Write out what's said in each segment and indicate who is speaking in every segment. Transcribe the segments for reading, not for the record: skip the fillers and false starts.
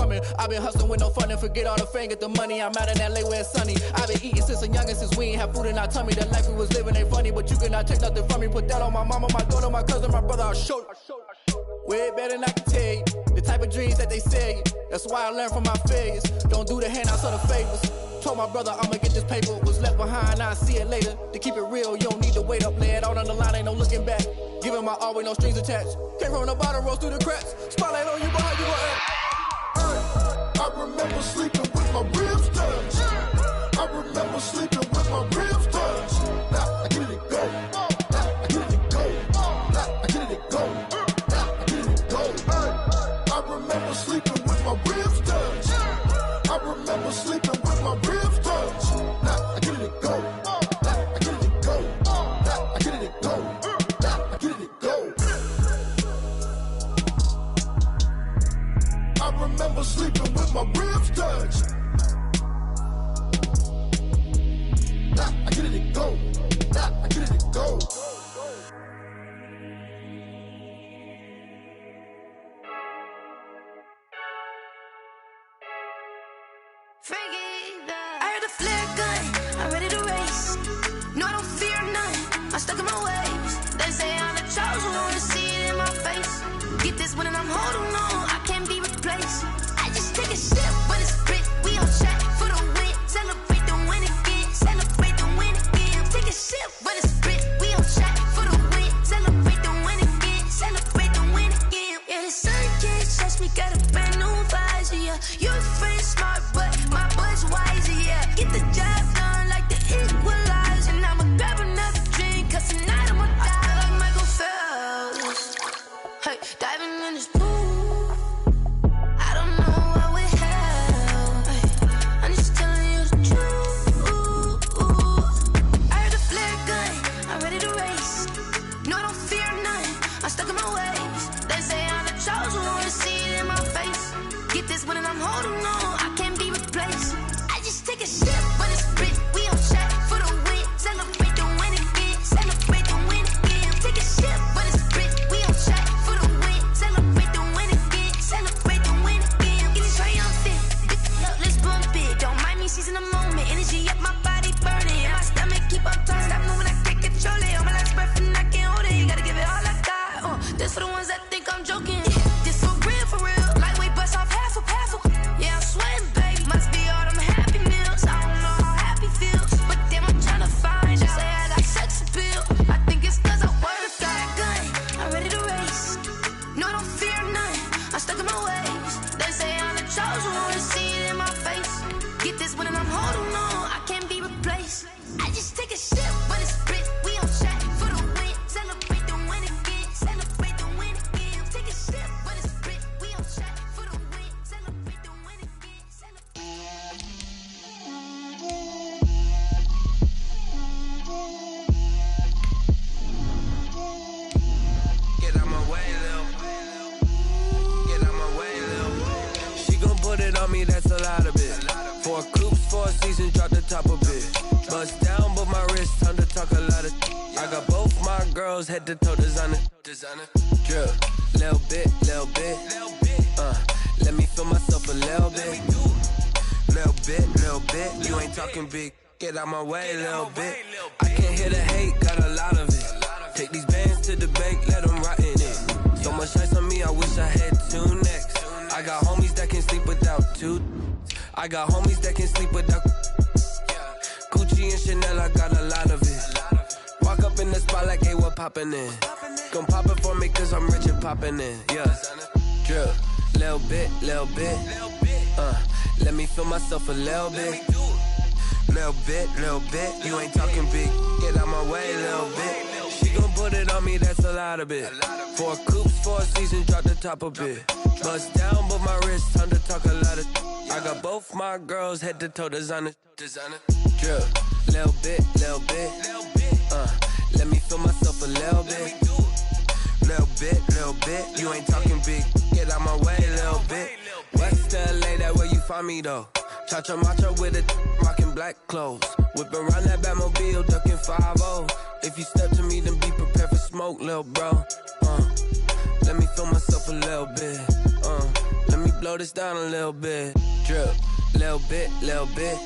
Speaker 1: coming. I've been hustling with no fun and forget all the fame, get the money. I'm out in LA where it's sunny. I've been eating since I'm young and since we ain't have food in our tummy. The life we was living ain't funny, but you cannot take nothing from me. Put that on my mama, my daughter, my cousin, my brother, I'll show you. Way better than I can tell you. The type of dreams that they sell you. That's why I learned from my failures. Don't do the handouts or the favors. Told my brother I'ma get this paper. Was left behind, I'll see it later. To keep it real, you don't need to wait up. Lay it out on the line, ain't no looking back. Giving my all with no strings attached. Came from the bottom, rose through the cracks. Spotlight on you, but how you gon' act?
Speaker 2: I remember sleeping with my ribs touched. I remember sleeping with my ribs touched. Now I get it go. Now I get it go. Now I get it go. Now I get it go. I remember sleeping with my ribs touched. I remember sleeping with my ribs touched. Now I get it go. Now I get it go. Now I get it go. Now I get it go. I remember sleeping with my ribs touched. Now I get it go. Now I get it go.
Speaker 3: I heard a flare gun, I'm ready to race. No, I don't fear none, I'm stuck in my ways. They say I'm the chosen one, see it in my face. Get this one and I'm holding on, I can't be replaced. I just take a sip, but it's spit, we on track for the win. Celebrate the win again, celebrate the win again. Take a sip, but it's spit, we on track for the win. Celebrate the win again, celebrate the win again. Yeah, the sun can't touch me, got a brand new visor, yeah. You friend smart, but my bud's wiser, yeah. Get the job done like the equalizer. And I'ma grab another drink, cause tonight I'ma die like Michael Phelps. Hey, diving in this pool, I don't know what we have. Hey, I'm just telling you the truth. I heard a flare gun, I'm ready to race. No, I don't fear none, I'm stuck in my ways. They say I'm the chosen one, see it in my face. Get this one and I'm holding on, I can't be replaced. I just take a sip, but it's spit, we on track for the win. Celebrate the win again, celebrate the win again. Take a sip, but it's spit, we on track for the win. Celebrate the win again, celebrate the win again. Get it triumphant, look, let's bump it. Don't mind me seizing the moment, energy up my body burning. And my stomach keep up tight, stop moving, I can't control it. On my last breath and I can't hold it, you gotta give it all I got. This for the ones that think I'm joking, this for real. Lightweight bust off half a half. Yeah, I'm sweating, baby. Must be all them happy meals. I don't know how happy feels, but damn, I'm tryna find you. Say I got sex appeal. I think it's cause I work. Got a gun, I'm ready to race. No, I don't fear none, I'm stuck in my ways. They say I'm the chosen one, see it in my face. Get this one and I'm holding on, I can't be replaced. I just take a sip, but it's spit, we on track for the win. Celebrate the win again, celebrate the win again. Take a sip, but it's spit, we on track for the win. Celebrate the win again,
Speaker 4: Get out my way, Lil. Get out my way, Lil. She gon' put it on me, that's a lot of it. 4 coops, 4 seasons, drop the top a bit. Bust down, but my wrist, time to talk a lot of. I got both my girls, head to toe designer. Drip, little bit. Let me feel myself a little bit. Little bit. You ain't talking big. Get out my way, little bit. I can't hear the hate, got a lot of it. Take these bands to the bank, let them rot in it. So much ice on me, I wish I had 2 necks. I got homies that can sleep without 2. I got homies that can sleep without Gucci and Chanel, I got a lot of it. Walk up in the spot like, hey, what poppin' in? Gon' pop it for me cause I'm rich and poppin' in, yeah. Drip, little bit. Let me feel myself a little bit. Little bit. You ain't talking big. Get out my way, little bit. She gon' put it on me, that's a lot of it. 4 coops, 4 seasons, drop the top a bit. Bust down, but my wrist, time to talk a lot of. I got both my girls, head to toe designer. Drip, little bit. Let me feel myself a little bit. Little bit. You ain't talking big. Get out my way, little bit. West LA, that where you find me though. Cha-cha matcha with it, rockin' black clothes. Whip around that Batmobile, ducking 5-0. If you step to me, then be prepared for smoke, lil' bro. Let me feel myself a little bit. Let me blow this down a little bit. Drip, little bit, little bit.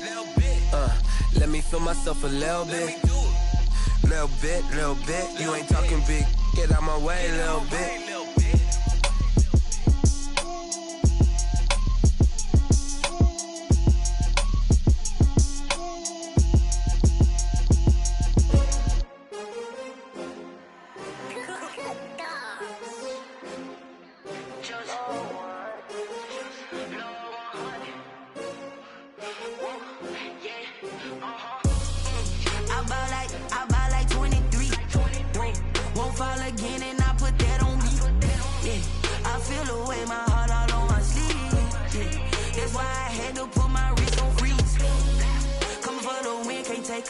Speaker 4: Let me feel myself a little bit. Little bit, little bit. You ain't talking big. Get out my way a little bit.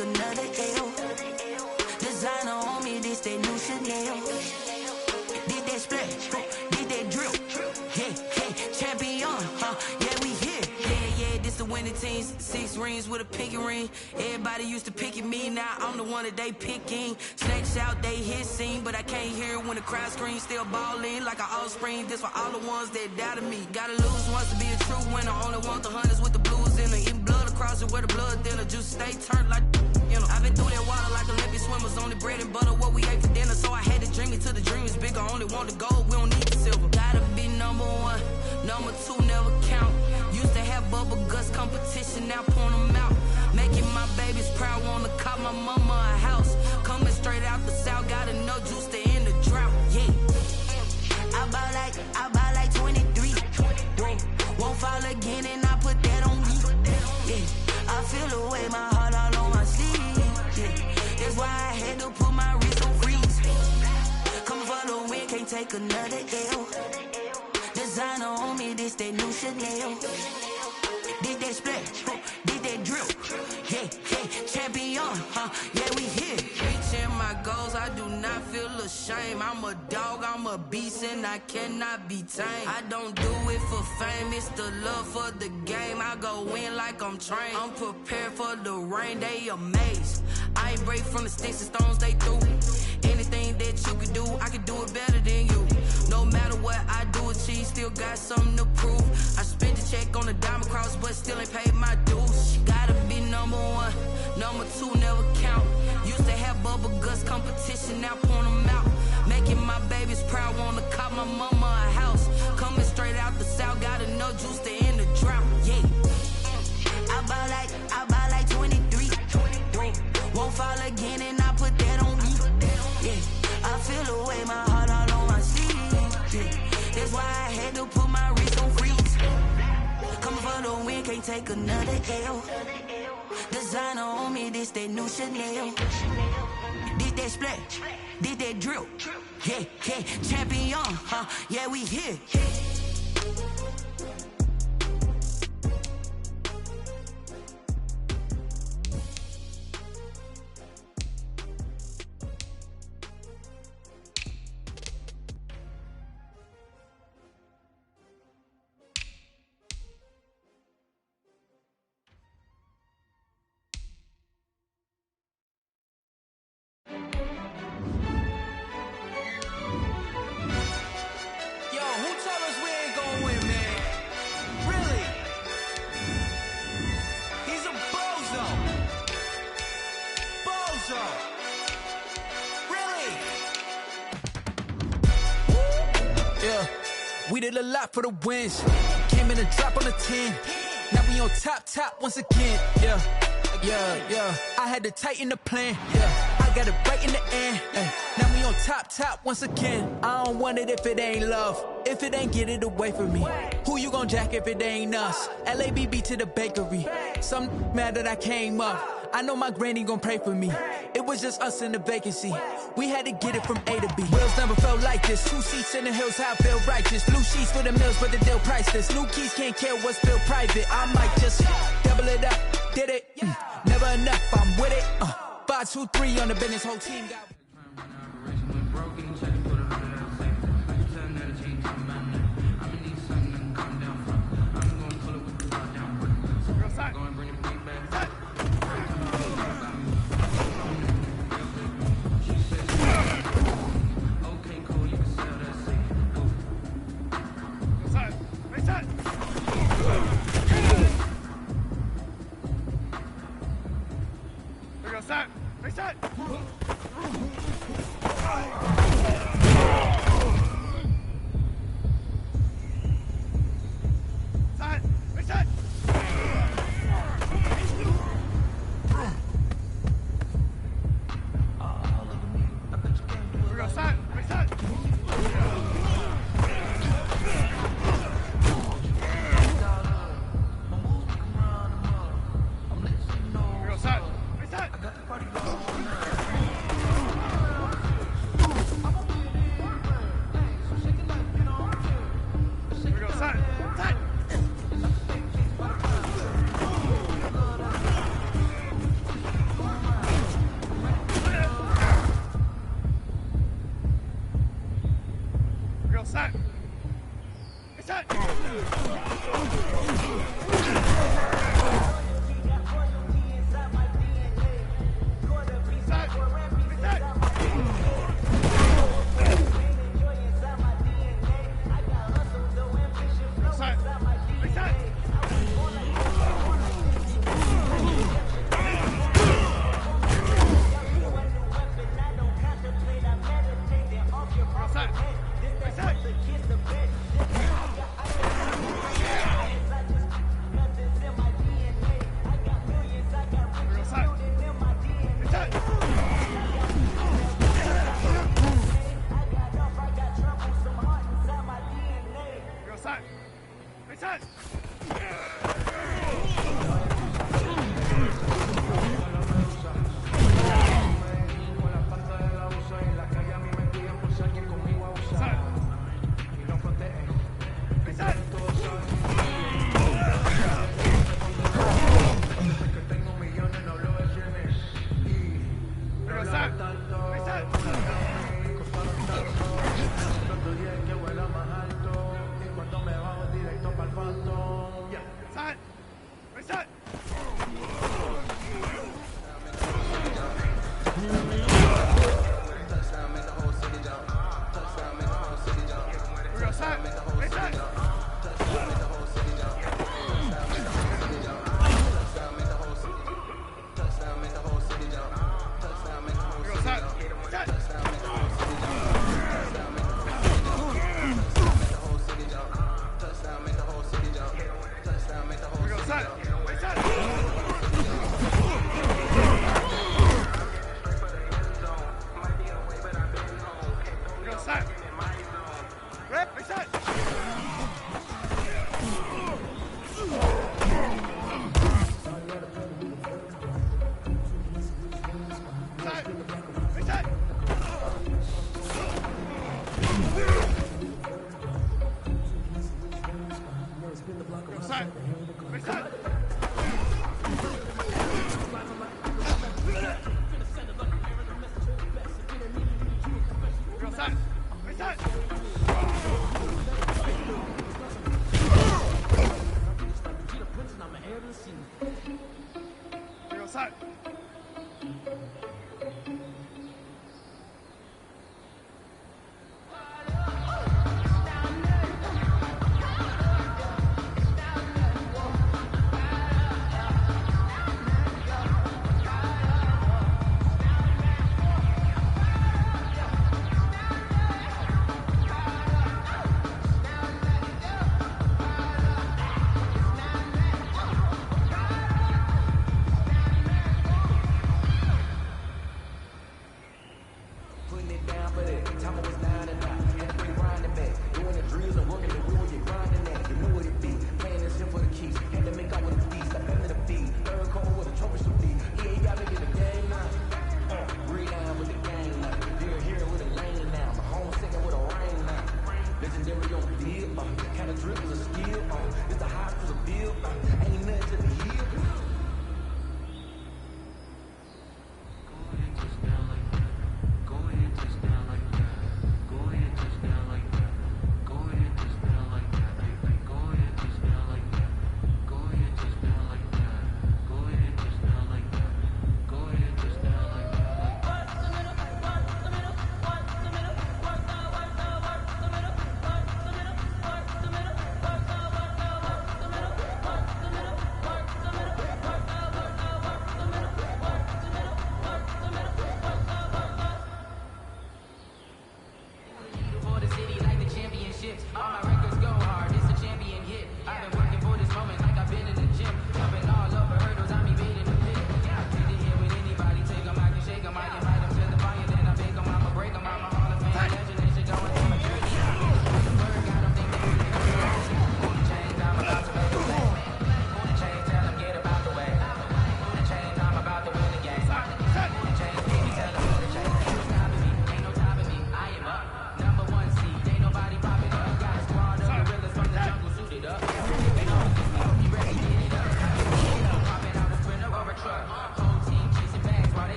Speaker 3: Another L. Designer on me, this that new Chanel. Did that splash, did that drill. Yeah, champion, yeah, we here. Yeah, this the winning teams. 6 rings with a pinky ring. Everybody used to pick at me, now I'm the one that they picking. Snakes out, they hit scene, but I can't hear it when the crowd screams. Still ballin' like an offspring. This for all the ones that doubted me. Gotta lose once to be a true winner. Only want the hunters with the blues in it. Eating blood across it where the blood thinner. Juice stay turned like, you know. I've been through that water like Olympic swimmers. Only bread and butter what we ate for dinner. So I had to dream it till the dream is bigger. Only want the gold, we don't need the silver. Gotta be number 1, number 2 never count. Used to have bubble guts competition, now point them out. Making my babies proud, wanna cop my mama a house. Coming straight out the south, got enough juice to end the drought. Yeah, I buy like 23. Won't fall again and I put that on me. Yeah, I feel the way, my heart all on my sleeve. Yeah, that's why I had to put my wrist on freeze. Coming for the win, can't take another L. Designer on me, this that new Chanel. Did that splash, did that drill. Yeah, champion, yeah, we here. Reaching my goals, I do not feel ashamed. I'm a dog, I'm a beast, and I cannot be tamed. I don't do it for fame, it's the love for the game. I go in like I'm trained. I'm prepared for the rain, they amazed. I ain't break from the sticks and stones they threw. Anything that you can do, I can do it better than you. No matter what I do achieve, still got something to prove. I spent the check on the diamond cross, but still ain't paid my dues. Gotta be number 1, number 2 never count. Used to have bubble guts competition, now point them out. Making my babies proud, wanna cop my mama a house. Coming straight out the south, got enough juice to end the drought. Yeah, I buy like 23. Won't fall again and I put that on me. Yeah, I feel the way, my heart all on my sleeve. Yeah, that's why I had to put my wrist on freeze. Coming for the win, can't take another L. Designer on me, this that new Chanel. Did that splash, did that drill. Yeah, champion, yeah, we here.
Speaker 1: We did a lot for the wins. Came in a drop on the 10. Now we on top once again. Yeah. I had to tighten the plan. Yeah, I got it right in the end. Now we on top once again. I don't want it if it ain't love. If it ain't, get it away from me. Who you gon' jack if it ain't us? LABB to the bakery. Some mad that I came up. I know my granny gon' pray for me. It was just us in the vacancy. We had to get it from A to B. Wheels never felt like this. 2 seats in the hills, how I feel righteous. Blue sheets for the mills, but the deal priceless. New keys can't care what's still private. I might just double it up. Did it? Never enough, I'm with it. 5, 2, 3 on the business, whole team got.
Speaker 5: Right side.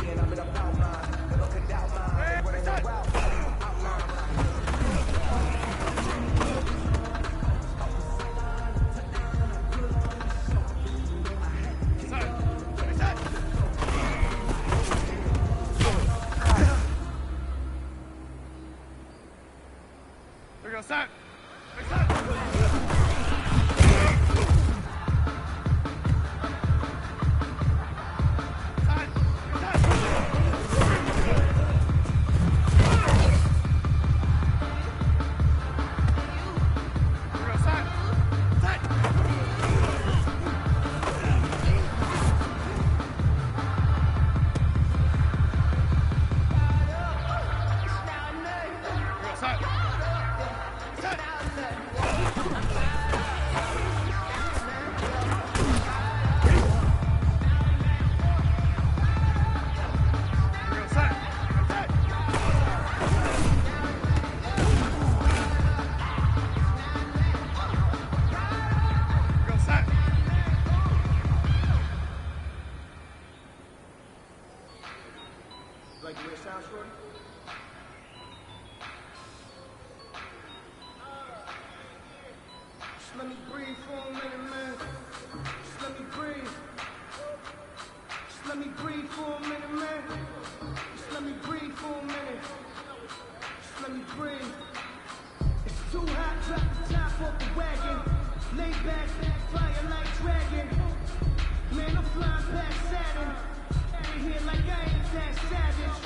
Speaker 4: and I'm in about mine. Look at that mine, what ain't no outline.
Speaker 5: There we go, set.
Speaker 4: Like the way it sounds, Shorty? Just let me breathe for a minute, man. Just let me breathe. Just let me breathe for a minute, man. Just let me breathe for a minute. Just let me breathe. It's too hot, drop the top off the wagon. Lay back, fire like dragon. Man, I'm flying past Saturn. Out here like I ain't that savage.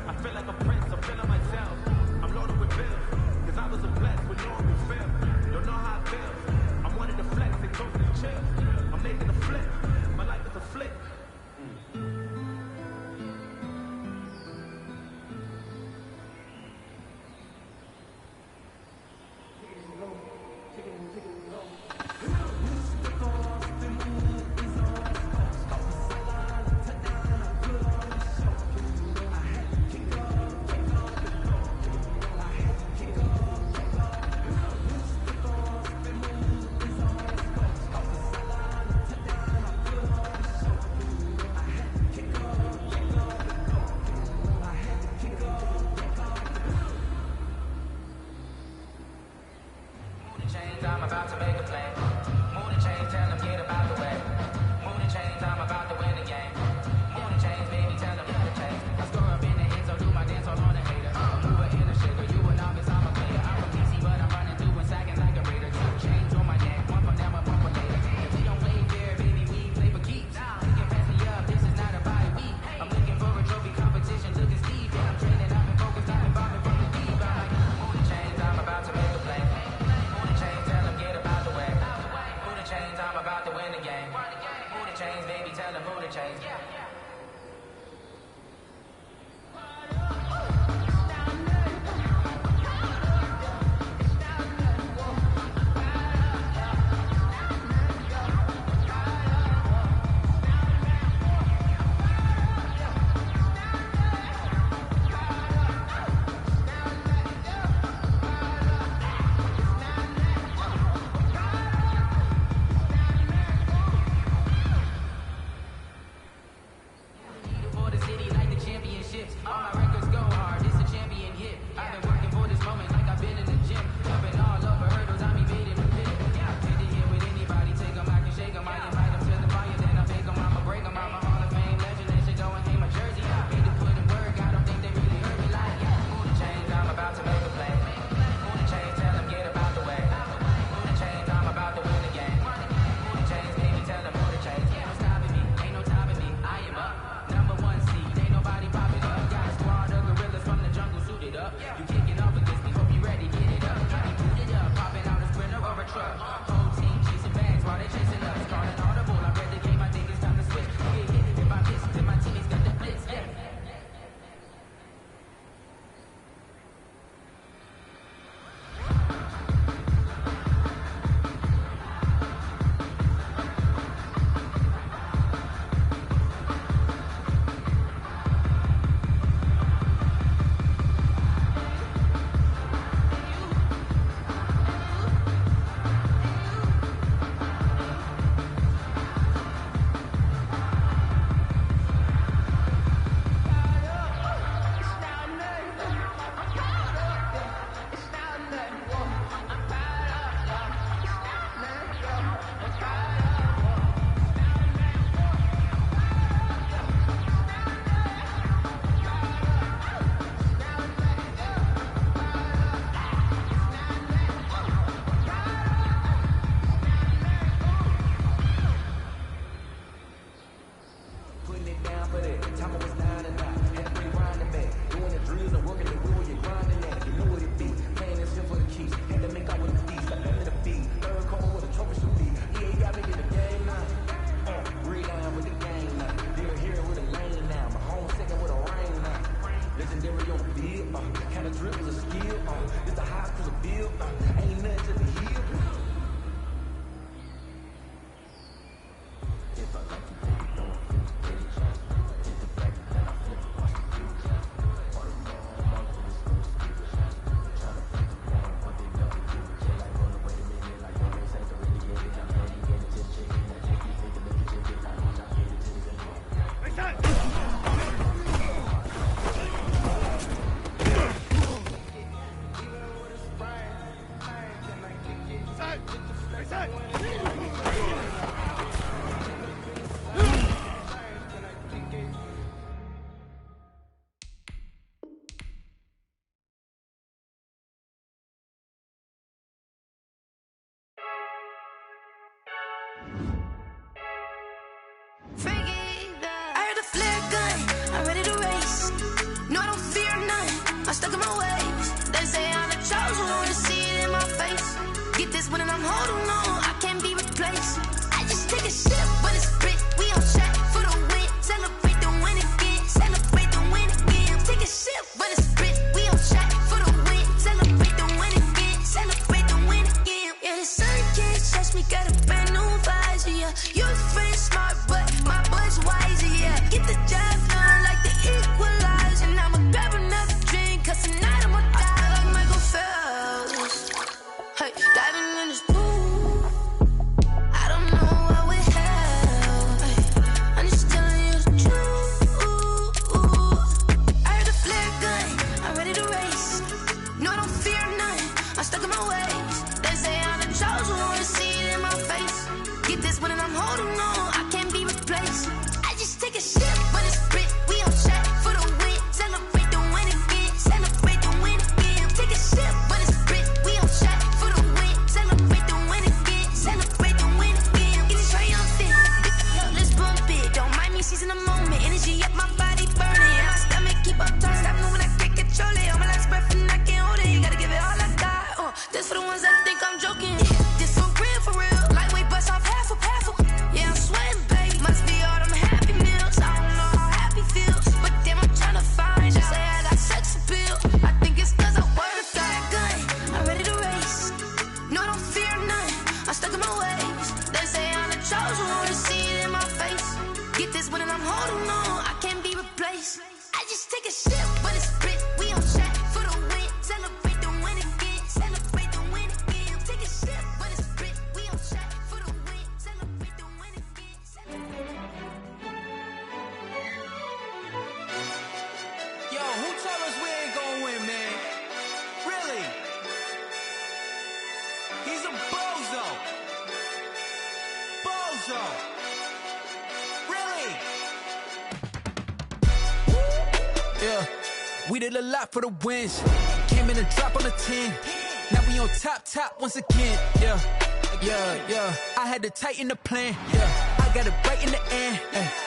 Speaker 6: I feel like a prince, I'm feeling myself. I'm loaded with bills, cause I was a blessed with no
Speaker 1: chains, I'm about to make a play. Move the chains, tell them get about the way. Move the chains, I'm about to win the game. Move the chains, baby, tell them get the chains. I score up in the end, so do my dance all on the hater. I'm a mover in a shaker, you a novice, I'm a player. I'm a PC, but I'm running through and sagging like a raider. 2 chains on my neck, one for now, one for later. If we don't play fair, baby, we play for keeps. You can pass me up, this is not a bye week. I'm looking for a trophy competition, looking steep. And I'm training, I've been focused, I've been bombing from the deep. I'm like, move the chains, I'm about to make a play. Move the chains, tell them get about the way. Move the chains, I'm about to win the game. Move the chains, baby, tell them move the chains. For the city like the championships. All my records go hard, it's a champion hit. I've been working for this moment like I've been in the gym. Jumping all over hurdles, I'm evading the pit. Hit to hit with anybody, take them, I can shake them. I invite them to the fire, then I fake them, I'ma break them. I'm a Hall of Fame legend, they should go and hang my jersey. Need to put in work, I don't think they really heard me like, move the chains, I'm about to make a play. Move the chains, tell them get about the way. Move the chains, I'm about to win the game. Move the chains, baby, tell them move the chains. Ain't no stopping me, ain't no topping me, I am up. Number 1 seed, ain't nobody popping up. Got a squad of gorillas from the jungle suited up. You kicking off against me, hope you ready, get it up. Got me booted up, popping out a sprinter or a truck. Whole team chasing bags while they chasing us. Calling audible, I read the game, I think it's time to switch. Yeah, if I miss, then my teammates got the blitz, yeah. Putting it down for that. Time I was 9 and 9. Had to bring grinding back. Doing the drills and working the wheel, you're grinding at. You know what it be. Playing this shit for the keys. Had to make out with the fees. Got none of the fees. Third quarter with a trophy should be. Yeah, got me in the game now. Read down with the game now. They're here with a lane now. My home second with a rain now. Legendary on the field. Kind of drip is a skill. It's the highest cruise a bill. Ain't nothing to the hill. If I like to take it, don't flip, get it chance. Hit the back, then I flip, watch the view chance. All the more, I'm out for this first give a chance. Trying to flip the corner, but they never do it. Just like, hold on, wait a minute, like, don't they say to really get it. I'm ready to get it to the chicken. I take you, take a look at your dick. I know I get it to the good.
Speaker 3: I heard a flare gun, I'm ready to race. No, I don't fear none, I'm stuck in my ways. They say I'm the chosen one, to see it in my face. Get this one and I'm holding on, I can't be replaced. I just take a sip when it's spit, we on track for the win. Celebrate the win again, celebrate the win again. Take a sip when it's spit, we on track for the win. Celebrate the win again, celebrate the win again. Yeah, the sun can't touch me, got a brand new visor, yeah. You're friend smart, but my boy's wiser, yeah. Get the job done like the equalizer. And I'ma grab another drink, cause tonight I'ma die like Michael Phelps. Hey, diving in this pool. I'm joking. This some for real. Lightweight bust off half a. Yeah, I'm sweating, babe. Must be all them happy meals. I don't know how happy feels, but damn, I'm trying to find out. Say I got sex appeal. I think it's 'cause I work a gun. I'm ready to race. No, I don't fear none. I'm stuck in my ways. They say I'm the chosen one, to see it in my face. Get this one and I'm holding on. I can't be replaced. I just take a sip, but it's split. We on track for the win. Celebrate the win again. Celebrate the win again. Take a sip, but it's split. We on track for the win. Celebrate the win again.
Speaker 1: Yo, who told us we ain't gonna win, man? Really? He's a bozo. Bozo. Really? Yeah, we did a lot for the wins. Came in a drop on the 10. Now we on top once again. Yeah. I had to tighten the plan. Yeah, I got it right in the end.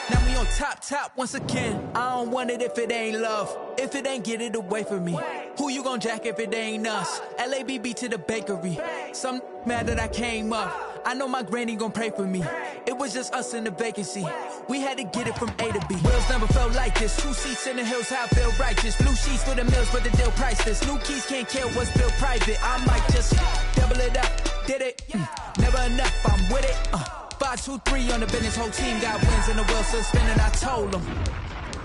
Speaker 1: Now we on top once again. I don't want it if it ain't love. If it ain't, get it away from me. Who you gon' jack if it ain't us? LABB to the bakery. Some mad that I came up. I know my granny gon' pray for me. It was just us in the vacancy. We had to get it from A to B. Wheels never felt like this. 2 seats in the hills, how I feel righteous. Blue sheets for the mills, but the deal priceless. New keys can't kill what's built private. I might just double it up. Did it? Never enough, I'm with it. 5, 2, 3 on the business. Whole team got wins and the wheels still spinning. I told them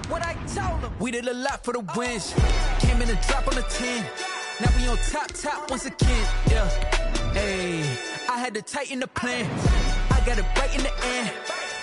Speaker 1: what I told them. We did a lot for the wins. Came in a drop on the 10. Now we on top once again. Yeah. Hey, I had to tighten the plan. I got it right in the end.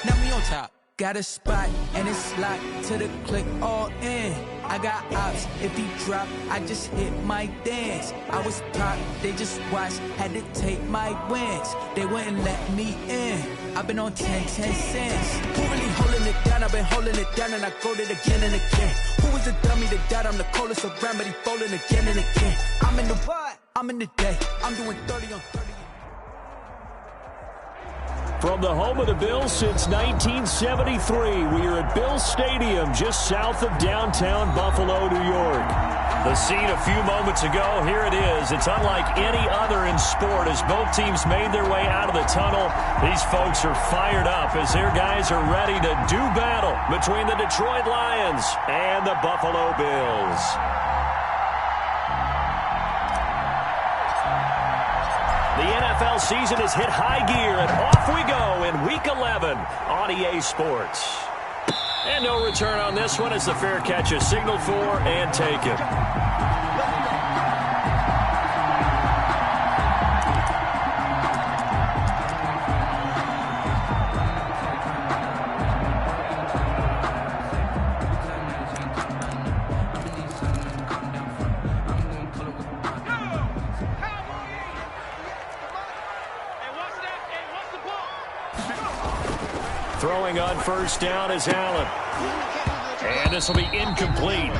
Speaker 1: Now we on top. Got a spot and it's locked to the click all in. I got ops, if he drop, I just hit my dance. I was top, they just watched, had to take my wins. They wouldn't let me in. I've been on 10 cents. Who really holding it down? I've been holding it down and I go it again and again. Who was the dummy that died? I'm the coldest around, but he folding again and again. I'm in the what? I'm in the day. I'm doing 30 on 30.
Speaker 5: From the home of the Bills since 1973, we are at Bills Stadium just south of downtown Buffalo, New York. The scene a few moments ago, here it is. It's unlike any other in sport as both teams made their way out of the tunnel. These folks are fired up as their guys are ready to do battle between the Detroit Lions and the Buffalo Bills. The NFL season has hit high gear, and off we go in Week 11 on EA Sports. And no return on this one as the fair catch is signaled for and taken. Throwing on first down is Allen. And this will be incomplete.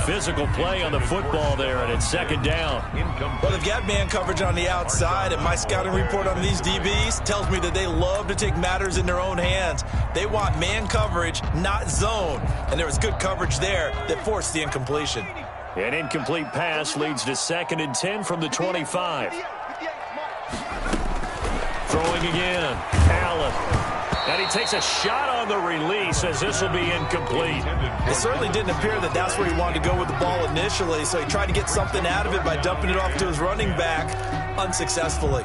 Speaker 5: Physical play on the football there, and it's second down.
Speaker 6: Well, they've got man coverage on the outside, and my scouting report on these DBs tells me that they love to take matters in their own hands. They want man coverage, not zone. And there was good coverage there that forced the incompletion.
Speaker 5: An incomplete pass leads to 2nd and 10 from the 25. Throwing again, Allen. And he takes a shot on the release as this will be incomplete.
Speaker 6: It certainly didn't appear that that's where he wanted to go with the ball initially, so he tried to get something out of it by dumping it off to his running back unsuccessfully.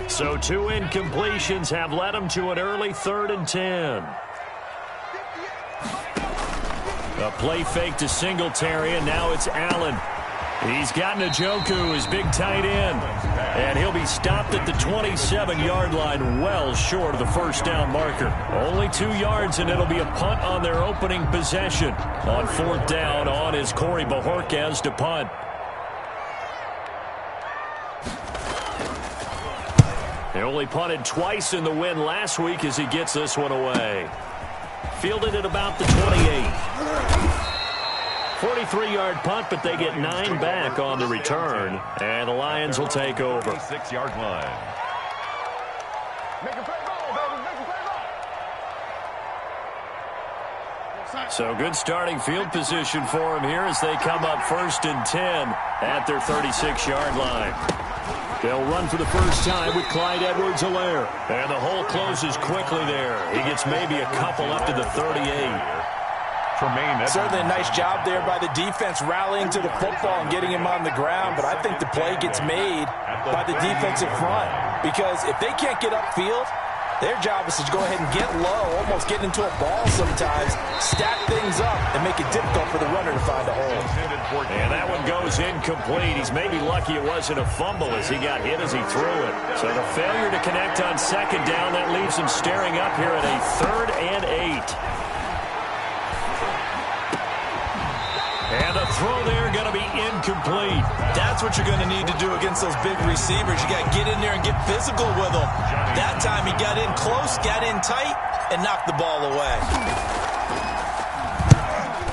Speaker 5: So 2 incompletions have led him to an early 3rd and 10. A play fake to Singletary, and now it's Allen. He's got Njoku, his big tight end. And he'll be stopped at the 27-yard line, well short of the first down marker. Only 2 yards, and it'll be a punt on their opening possession. On 4th down, on is Corey Bojorquez to punt. They only punted twice in the win last week as he gets this one away. Fielded at about the 28. 43-yard punt, but they get 9 back on the return, and the Lions will take over.
Speaker 7: 6-yard line.
Speaker 5: So good starting field position for them here as they come up 1st and 10 at their 36-yard line. They'll run for the first time with Clyde Edwards-Helaire. And the hole closes quickly there. He gets maybe a couple up to the 38.
Speaker 6: Certainly a nice job there by the defense rallying to the football and getting him on the ground, but I think the play gets made by the defensive front because if they can't get upfield, their job is to go ahead and get low, almost get into a ball sometimes, stack things up, and make it difficult for the runner to find a hole.
Speaker 5: And that one goes incomplete. He's maybe lucky it wasn't a fumble as he got hit as he threw it. So the failure to connect on second down, that leaves him staring up here at a 3rd and 8. And the throw there going to be incomplete.
Speaker 6: That's what you're going to need to do against those big receivers. You got to get in there and get physical with them. That time he got in close, got in tight, and knocked the ball away.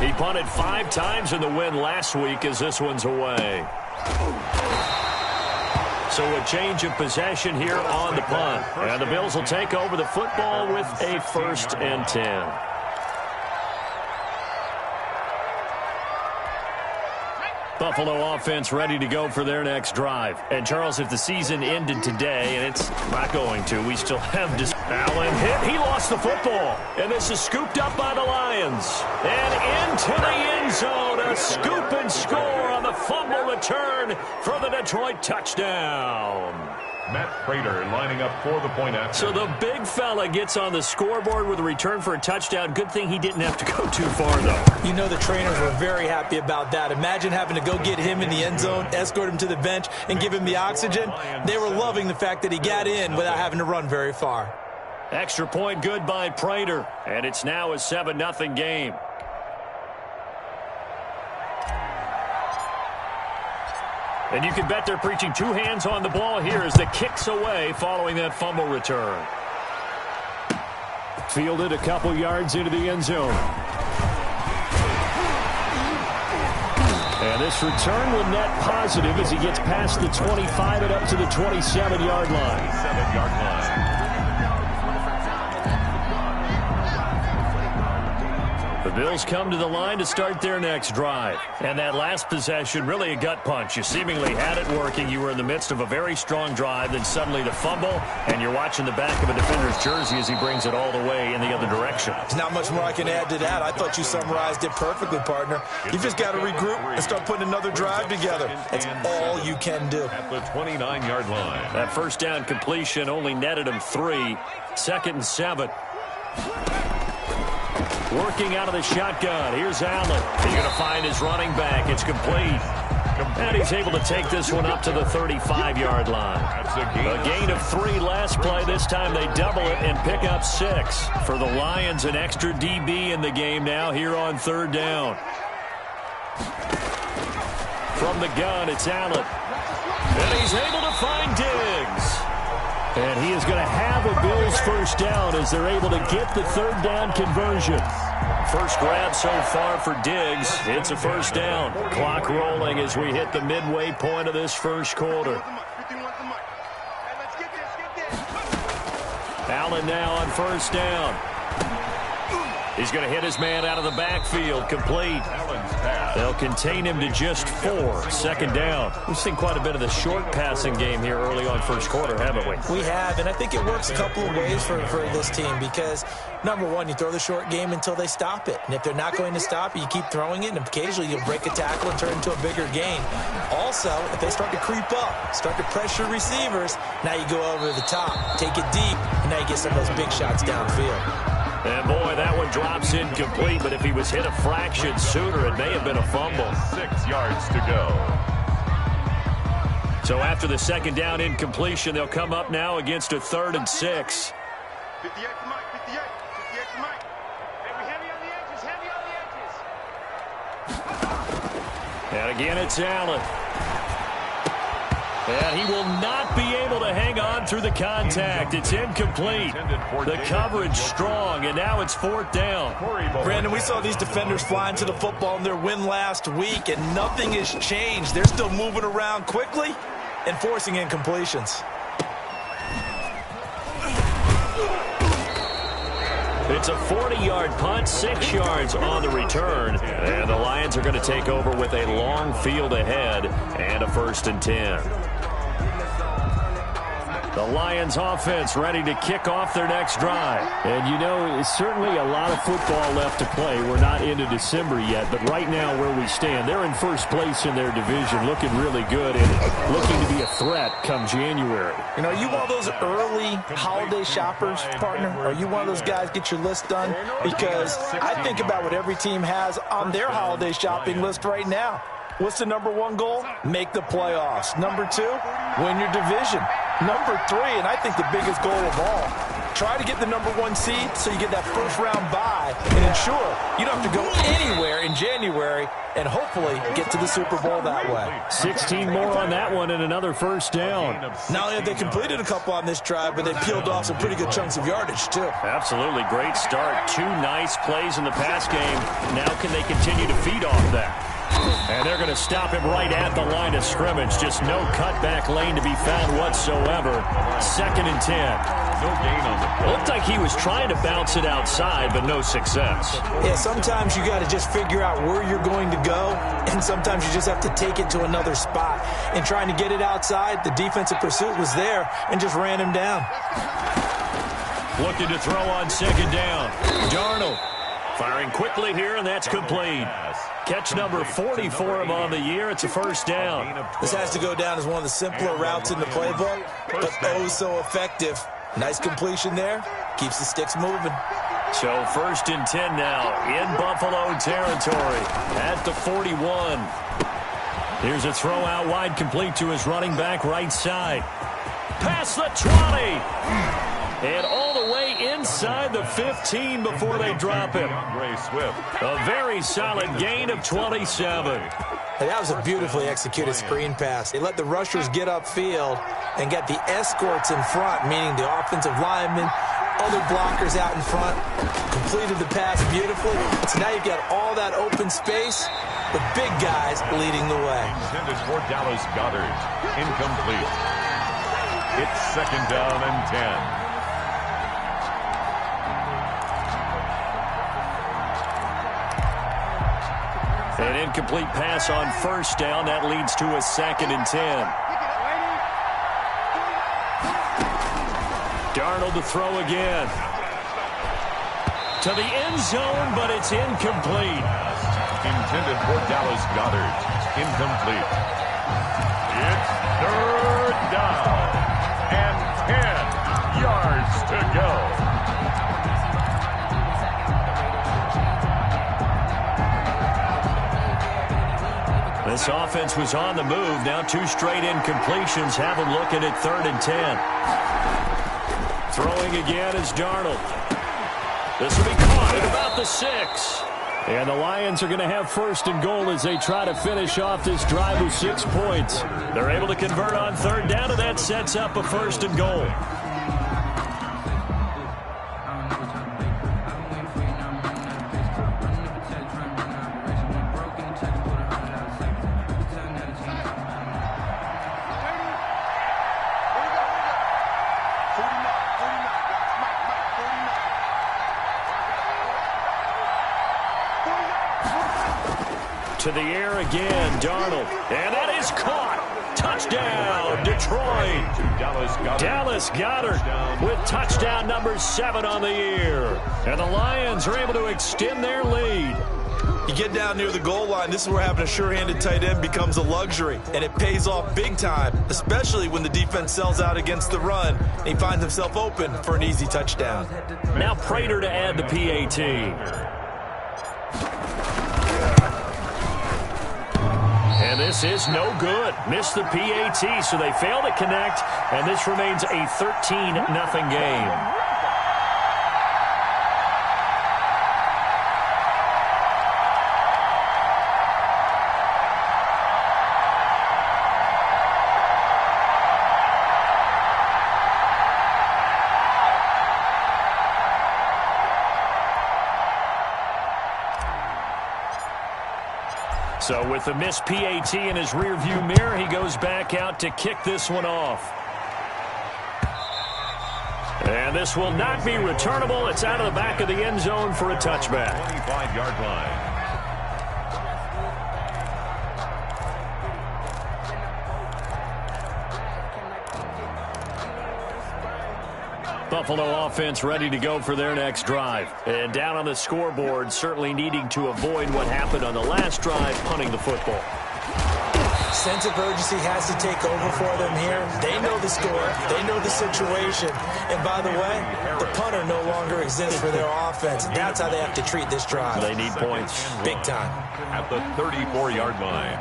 Speaker 5: He punted 5 times in the win last week as this one's away. So a change of possession here on the punt. And the Bills will take over the football with a 1st and 10. Buffalo offense ready to go for their next drive. And, Charles, if the season ended today, and it's not going to, we still have this. Allen hit. He lost the football. And this is scooped up by the Lions. And into the end zone. A scoop and score on the fumble return for the Detroit touchdown.
Speaker 7: Matt Prater lining up for the point after.
Speaker 5: So the big fella gets on the scoreboard with a return for a touchdown. Good thing he didn't have to go too far, though.
Speaker 6: You know the trainers were very happy about that. Imagine having to go get him in the end zone, escort him to the bench, and give him the oxygen. They were loving the fact that he got in without having to run very far.
Speaker 5: Extra point good by Prater. And it's now a 7-0 game. And you can bet they're preaching 2 hands on the ball here as the kick's away following that fumble return. Fielded a couple yards into the end zone. And this return will net positive as he gets past the 25 and up to the 27-yard line.
Speaker 7: 27-yard line.
Speaker 5: The Bills come to the line to start their next drive. And that last possession, really a gut punch. You seemingly had it working. You were in the midst of a very strong drive. Then suddenly the fumble, and you're watching the back of a defender's jersey as he brings it all the way in the other direction.
Speaker 6: There's not much more I can add to that. I thought you summarized it perfectly, partner. You just got to regroup and start putting another drive together. That's all you can do.
Speaker 7: At the 29-yard line.
Speaker 5: That first down completion only netted him 3. 2nd and 7. Working out of the shotgun. Here's Allen. He's going to find his running back. It's complete. And he's able to take this one up to the 35-yard line. A gain of 3 last play. This time they double it and pick up 6. For the Lions, an extra DB in the game now here on 3rd down. From the gun, it's Allen. And he's able to find Diggs. And he is going to have a Bills first down as they're able to get the 3rd down conversion. First grab so far for Diggs. It's a first down. Clock rolling as we hit the midway point of this first quarter. Allen now on first down. He's going to hit his man out of the backfield. Complete. They'll contain him to just 4. 2nd down. We've seen quite a bit of the short passing game here early on first quarter, haven't we?
Speaker 6: We have, and I think it works a couple of ways for this team because, number one, you throw the short game until they stop it. And if they're not going to stop it, you keep throwing it, and occasionally you'll break a tackle and turn into a bigger gain. Also, if they start to creep up, start to pressure receivers, now you go over the top, take it deep, and now you get some of those big shots downfield.
Speaker 5: And, boy, that one drops incomplete, but if he was hit a fraction sooner, it may have been a fumble.
Speaker 7: 6 yards to go.
Speaker 5: So after the 2nd down incompletion, they'll come up now against a 3rd and 6.
Speaker 8: 58 to Mike, 58 to Mike. Hey, we heavy on the edges,
Speaker 5: And again, it's Allen. And he will not be able to hang on through the contact. It's incomplete. The coverage strong, and now it's 4th down.
Speaker 6: Brandon, we saw these defenders flying to the football in their win last week, and nothing has changed. They're still moving around quickly and forcing incompletions.
Speaker 5: It's a 40-yard punt, 6 yards on the return. And the Lions are going to take over with a long field ahead and a 1st and 10. The Lions offense ready to kick off their next drive. And, you know, it's certainly a lot of football left to play. We're not into December yet, but right now where we stand, they're in first place in their division, looking really good and looking to be a threat come January.
Speaker 6: You know, are you one of those early holiday shoppers, partner? Are you one of those guys get your list done? Because I think about what every team has on their holiday shopping list right now. What's the number one goal? Make the playoffs. Number two, win your division. Number three, and I think the biggest goal of all, try to get the number one seed so you get that first-round bye and ensure you don't have to go anywhere in January and hopefully get to the Super Bowl that way.
Speaker 5: 16 more on that one and another first down.
Speaker 6: Not only have they completed a couple on this drive, but they peeled off some pretty good chunks of yardage, too.
Speaker 5: Absolutely. Great start. 2 nice plays in the pass game. Now can they continue to feed off that? And they're going to stop him right at the line of scrimmage. Just no cutback lane to be found whatsoever. 2nd and 10.
Speaker 7: No gain on the play.
Speaker 5: Looked like he was trying to bounce it outside, but no success.
Speaker 6: Yeah, sometimes you got to just figure out where you're going to go, and sometimes you just have to take it to another spot. And trying to get it outside, the defensive pursuit was there and just ran him down.
Speaker 5: Looking to throw on 2nd down. Darnold firing quickly here, and that's complete. Catch number 40 for him on the year. It's a first down.
Speaker 6: This has to go down as one of the simpler routes in the playbook, but oh so effective. Nice completion there. Keeps the sticks moving.
Speaker 5: So 1st and 10 now in Buffalo territory at the 41. Here's a throw out wide, complete to his running back right side. Past the 20. And all the way inside the 15 before they drop him. A very solid gain of 27.
Speaker 6: Hey, that was a beautifully executed screen pass. They let the rushers get upfield and get the escorts in front, meaning the offensive linemen, other blockers out in front, completed the pass beautifully. So now you've got all that open space, the big guys leading the way.
Speaker 7: Intended for Dallas Goedert. Incomplete. It's 2nd down and 10.
Speaker 5: An incomplete pass on 1st down. That leads to a 2nd and 10. Darnold to throw again. To the end zone, but it's incomplete.
Speaker 7: Intended for Dallas Goedert. Incomplete. It's 3rd down and 10 yards to go.
Speaker 5: This offense was on the move. Now 2 straight incompletions have them looking at 3rd and 10. Throwing again is Darnold. This will be caught at about the 6. And the Lions are going to have 1st and goal as they try to finish off this drive with 6 points. They're able to convert on 3rd down, and that sets up a 1st and goal. To the air again, Darnold. And that is caught. Touchdown, Detroit. Dallas Goedert with touchdown number 7 on the year. And the Lions are able to extend their lead.
Speaker 6: You get down near the goal line, this is where having a sure-handed tight end becomes a luxury. And it pays off big time, especially when the defense sells out against the run. And he finds himself open for an easy touchdown.
Speaker 5: Now Prater to add the PAT. And this is no good. Missed the PAT, so they fail to connect, and this remains a 13-0 game. So with the missed PAT in his rearview mirror, he goes back out to kick this one off. And this will not be returnable. It's out of the back of the end zone for a touchback.
Speaker 7: 25-yard line.
Speaker 5: Buffalo offense ready to go for their next drive. And down on the scoreboard, certainly needing to avoid what happened on the last drive, punting the football.
Speaker 6: Sense of urgency has to take over for them here. They know the score. They know the situation. And by the way, the punter no longer exists for their offense. That's how they have to treat this drive.
Speaker 5: They need points.
Speaker 6: Big time.
Speaker 7: At the 34-yard line.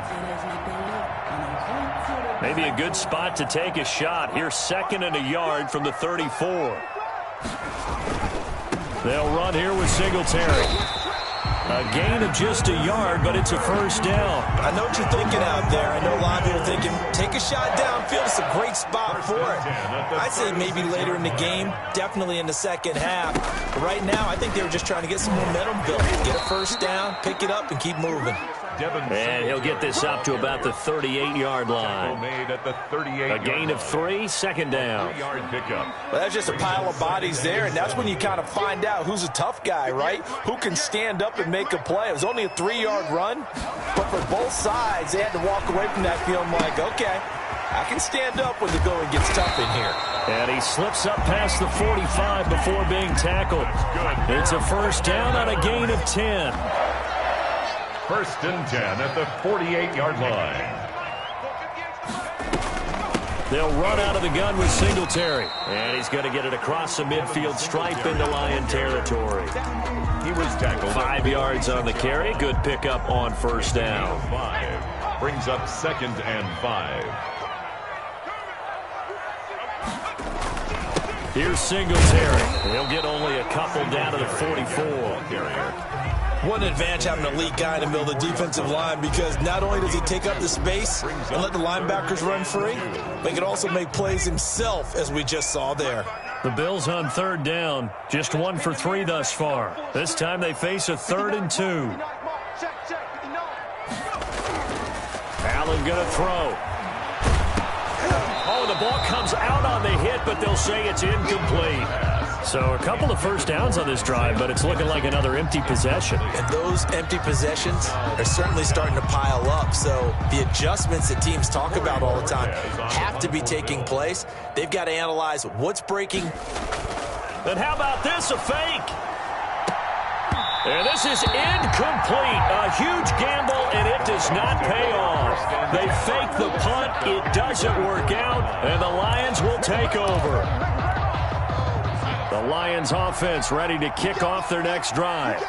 Speaker 5: Maybe a good spot to take a shot. Here's 2nd and a yard from the 34. They'll run here with Singletary. A gain of just a yard, but it's a first down.
Speaker 6: I know what you're thinking out there. I know a lot of you are thinking, take a shot downfield. It's a great spot for it. I'd say maybe later in the game, definitely in the second half. But right now, I think they were just trying to get some momentum built. Get a first down, pick it up, and keep moving.
Speaker 5: And he'll get this up to about the 38-yard line. A gain of 3, 2nd down.
Speaker 6: Well, that's just a pile of bodies there, and that's when you kind of find out who's a tough guy, right? Who can stand up and make a play. It was only a 3-yard run, but for both sides, they had to walk away from that feeling like, okay, I can stand up when the going gets tough in here.
Speaker 5: And he slips up past the 45 before being tackled. It's a first down on a gain of 10.
Speaker 7: 1st and 10 at the 48-yard line.
Speaker 5: They'll run out of the gun with Singletary. And he's going to get it across the midfield stripe into Lion territory.
Speaker 7: He was tackled.
Speaker 5: 5 yards on the carry. Good pickup on first down.
Speaker 7: 5. Brings up 2nd and 5.
Speaker 5: Here's Singletary. He'll get only a couple down to the 44.
Speaker 6: One advantage having an elite guy in the middle of the defensive line, because not only does he take up the space and let the linebackers run free, but he can also make plays himself, as we just saw there.
Speaker 5: The Bills on 3rd down, just 1 for 3 thus far. This time they face a 3rd and 2. Allen going to throw. Oh, the ball comes out on the hit, but they'll say it's incomplete. So a couple of first downs on this drive, but it's looking like another empty possession.
Speaker 6: And those empty possessions are certainly starting to pile up. So the adjustments that teams talk about all the time have to be taking place. They've got to analyze what's breaking.
Speaker 5: And how about this, a fake? And this is incomplete. A huge gamble, and it does not pay off. They fake the punt. It doesn't work out, and the Lions will take over. The Lions offense ready to kick off their next drive.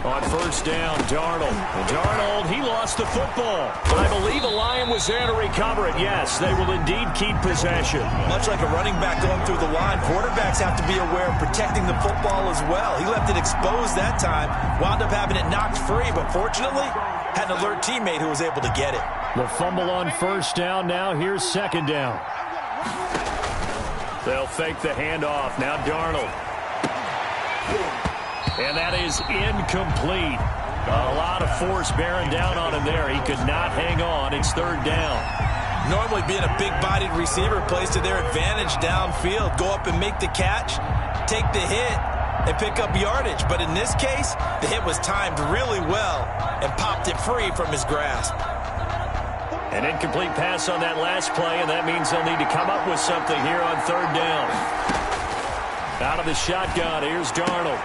Speaker 5: On first down, Darnold. And Darnold, he lost the football. But I believe a Lion was there to recover it. Yes, they will indeed keep possession.
Speaker 6: Much like a running back going through the line, quarterbacks have to be aware of protecting the football as well. He left it exposed that time, wound up having it knocked free, but fortunately, had an alert teammate who was able to get it.
Speaker 5: The fumble on first down. Now here's 2nd down. They'll fake the handoff. Now Darnold. And that is incomplete. A lot of force bearing down on him there. He could not hang on. It's 3rd down.
Speaker 6: Normally being a big-bodied receiver plays to their advantage downfield. Go up and make the catch, take the hit, and pick up yardage. But in this case, the hit was timed really well and popped it free from his grasp.
Speaker 5: An incomplete pass on that last play, and that means they'll need to come up with something here on 3rd down. Out of the shotgun, here's Darnold.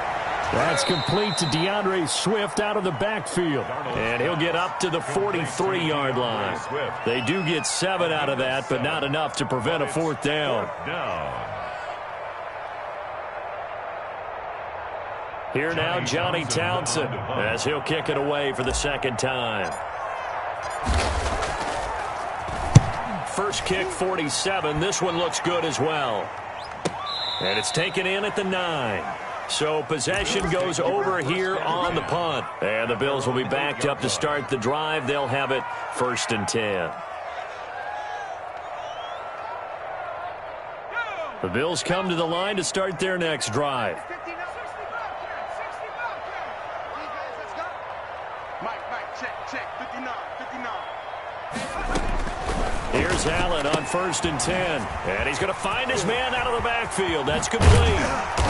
Speaker 5: That's complete to DeAndre Swift out of the backfield. And he'll get up to the 43-yard line. They do get 7 out of that, but not enough to prevent a 4th down. Here now, Johnny Townsend, as he'll kick it away for the 2nd time. First kick, 47. This one looks good as well. And it's taken in at the 9. So possession goes over here on the punt. And the Bills will be backed up to start the drive. They'll have it 1st and 10. The Bills come to the line to start their next drive. Here's Allen on 1st and 10. And he's going to find his man out of the backfield. That's complete.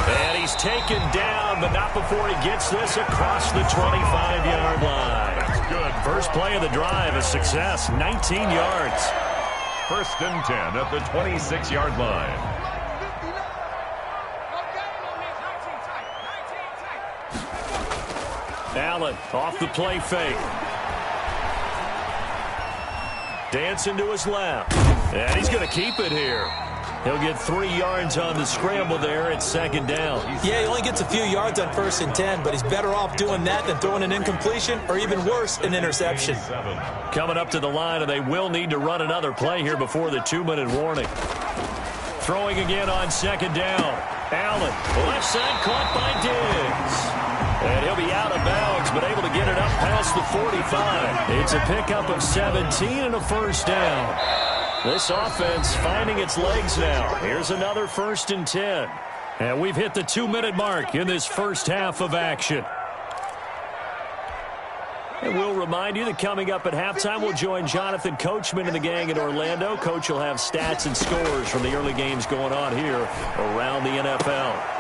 Speaker 5: And he's taken down, but not before he gets this across the 25-yard line.
Speaker 7: That's good
Speaker 5: First play of the drive, a success, 19 yards.
Speaker 7: 1st and 10 at the 26-yard line.
Speaker 5: Allen off the play fake. Dancing to his left. And he's going to keep it here. He'll get 3 yards on the scramble there at 2nd down.
Speaker 6: Yeah, he only gets a few yards on 1st and 10, but he's better off doing that than throwing an incompletion or even worse, an interception.
Speaker 5: Coming up to the line, and they will need to run another play here before the 2-minute warning. Throwing again on 2nd down. Allen, left side caught by Diggs. And he'll be out of bounds, but able to get it up past the 45. It's a pickup of 17 and a 1st down. This offense finding its legs now. Here's another 1st and 10. And we've hit the 2-minute mark in this first half of action. And we'll remind you that coming up at halftime, we'll join Jonathan Coachman and the gang in Orlando. Coach will have stats and scores from the early games going on here around the NFL.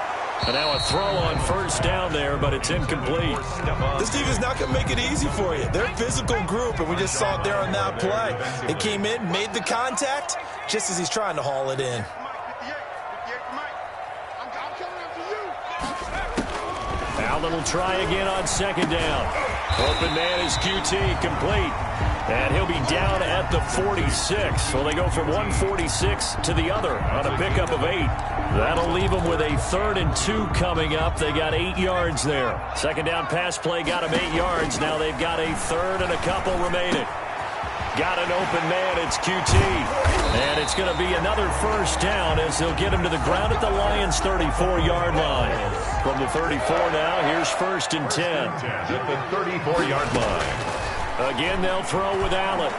Speaker 5: And now a throw on 1st down there, but it's incomplete.
Speaker 6: This team is not going to make it easy for you. They're a physical group, and we just saw it there on that play. It came in, made the contact, just as he's trying to haul it in.
Speaker 5: Allen will try again on 2nd down. Open man is QT, complete. And he'll be down at the 46. So they go from 146 to the other on a pickup of 8. That'll leave them with a 3rd and 2 coming up. They got 8 yards there. 2nd down pass play got them 8 yards. Now they've got a 3rd and a couple remaining. Got an open man. It's QT. And it's going to be another 1st down as they'll get him to the ground at the Lions' 34-yard line. From the 34 now, here's 1st and 10.
Speaker 7: At the 34-yard line.
Speaker 5: Again, they'll throw with Allen.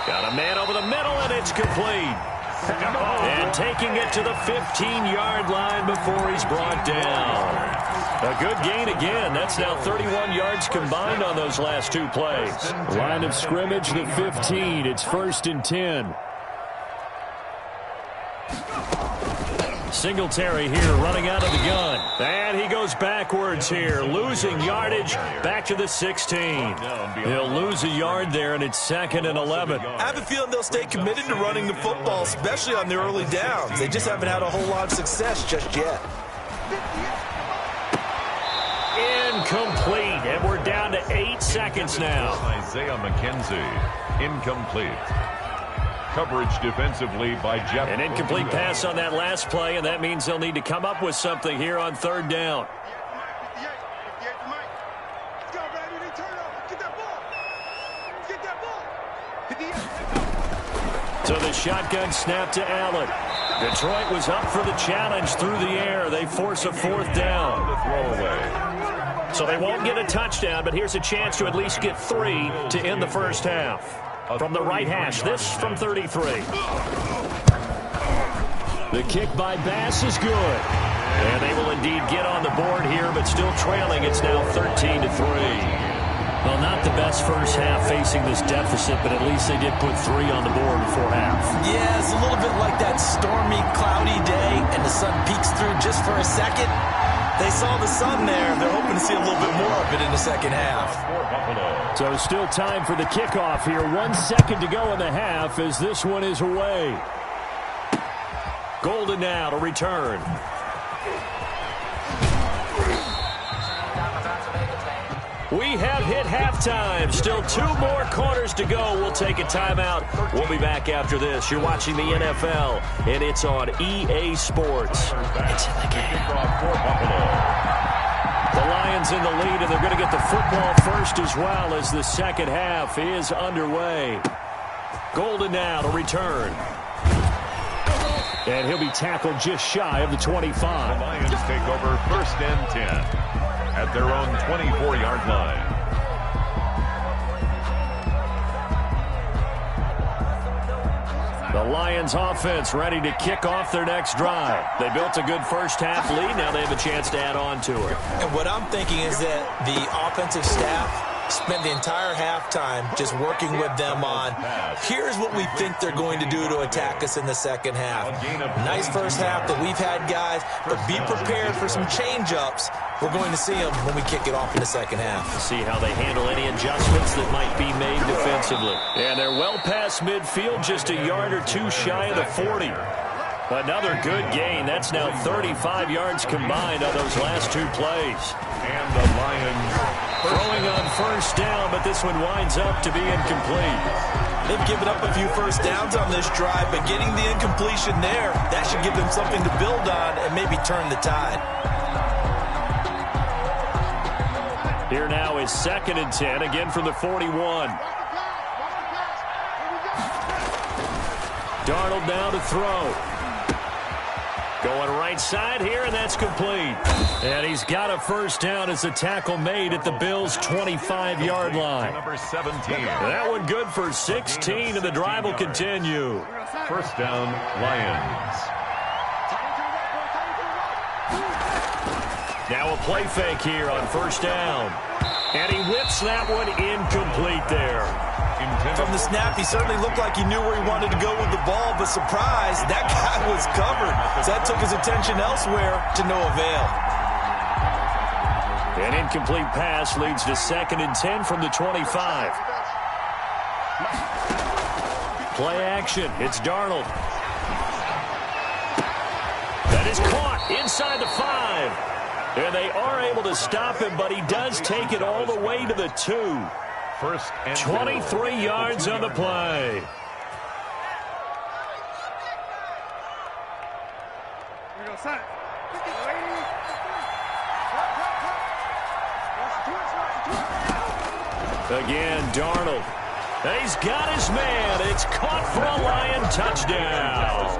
Speaker 5: Got a man over the middle, and it's complete. And taking it to the 15-yard line before he's brought down. A good gain again. That's now 31 yards combined on those last 2 plays. Line of scrimmage, the 15. It's 1st and 10. Singletary here running out of the gun. And he goes backwards here, losing yardage back to the 16. He'll lose a yard there, and it's 2nd and 11.
Speaker 6: I have a feeling they'll stay committed to running the football, especially on the early downs. They just haven't had a whole lot of success just yet.
Speaker 5: Incomplete, and we're down to 8 seconds now.
Speaker 7: Isaiah McKenzie, incomplete. Coverage defensively by Jeff.
Speaker 5: An incomplete pass on that last play, and that means they'll need to come up with something here on 3rd down. So the shotgun snap to Allen. Detroit was up for the challenge through the air. They force a 4th down.
Speaker 7: The throwaway.
Speaker 5: So they won't get a touchdown, but here's a chance to at least get 3 to end the first half. From the right hash, this from 33. The kick by Bass is good. And they will indeed get on the board here, but still trailing. It's now 13-3. Well, not the best first half facing this deficit, but at least they did put 3 on the board before half.
Speaker 6: Yeah, it's a little bit like that stormy, cloudy day, and the sun peeks through just for a second. They saw the sun there. They're hoping to see a little bit more of it in the second half.
Speaker 5: So still time for the kickoff here. 1 second to go in the half as this one is away. Golden now to return. We have hit halftime. Still 2 more quarters to go. We'll take a timeout. We'll be back after this. You're watching the NFL, and it's on EA Sports. It's in the game. The Lions in the lead, and they're going to get the football first as well as the second half is underway. Golden now to return. And he'll be tackled just shy of the 25.
Speaker 7: The Lions take over 1st and 10. At their own 24-yard line.
Speaker 5: The Lions offense ready to kick off their next drive. They built a good first half lead. Now they have a chance to add on to it.
Speaker 6: And what I'm thinking is that the offensive staff spent the entire halftime just working with them on, here's what we think they're going to do to attack us in the second half. Nice first half that we've had, guys, but be prepared for some change-ups. We're going to see them when we kick it off in the second half.
Speaker 5: See how they handle any adjustments that might be made defensively. And they're well past midfield, just a yard or two shy of the 40. Another good gain. That's now 35 yards combined on those last two plays.
Speaker 7: And the Lions
Speaker 5: throwing on first down, but this one winds up to be incomplete.
Speaker 6: They've given up a few first downs on this drive, but getting the incompletion there, that should give them something to build on and maybe turn the tide.
Speaker 5: Here now is 2nd and 10, again from the 41. Darnold now to throw. Going right side here, and that's complete. And he's got a first down as a tackle made at the Bills' 25-yard line.
Speaker 7: Number 17.
Speaker 5: That one good for 16, and the drive will continue.
Speaker 7: First down, Lions.
Speaker 5: Now a play fake here on first down. And he whips that one incomplete there.
Speaker 6: From the snap, he certainly looked like he knew where he wanted to go with the ball, but surprise, that guy was covered. So that took his attention elsewhere to no avail.
Speaker 5: An incomplete pass leads to 2nd and 10 from the 25. Play action. It's Darnold. That is caught inside the 5. And they are able to stop him, but he does take it all the way to the 2.
Speaker 7: First and
Speaker 5: 23 yards on the play. Again, Darnold. He's got his man. It's caught for a Lion touchdown.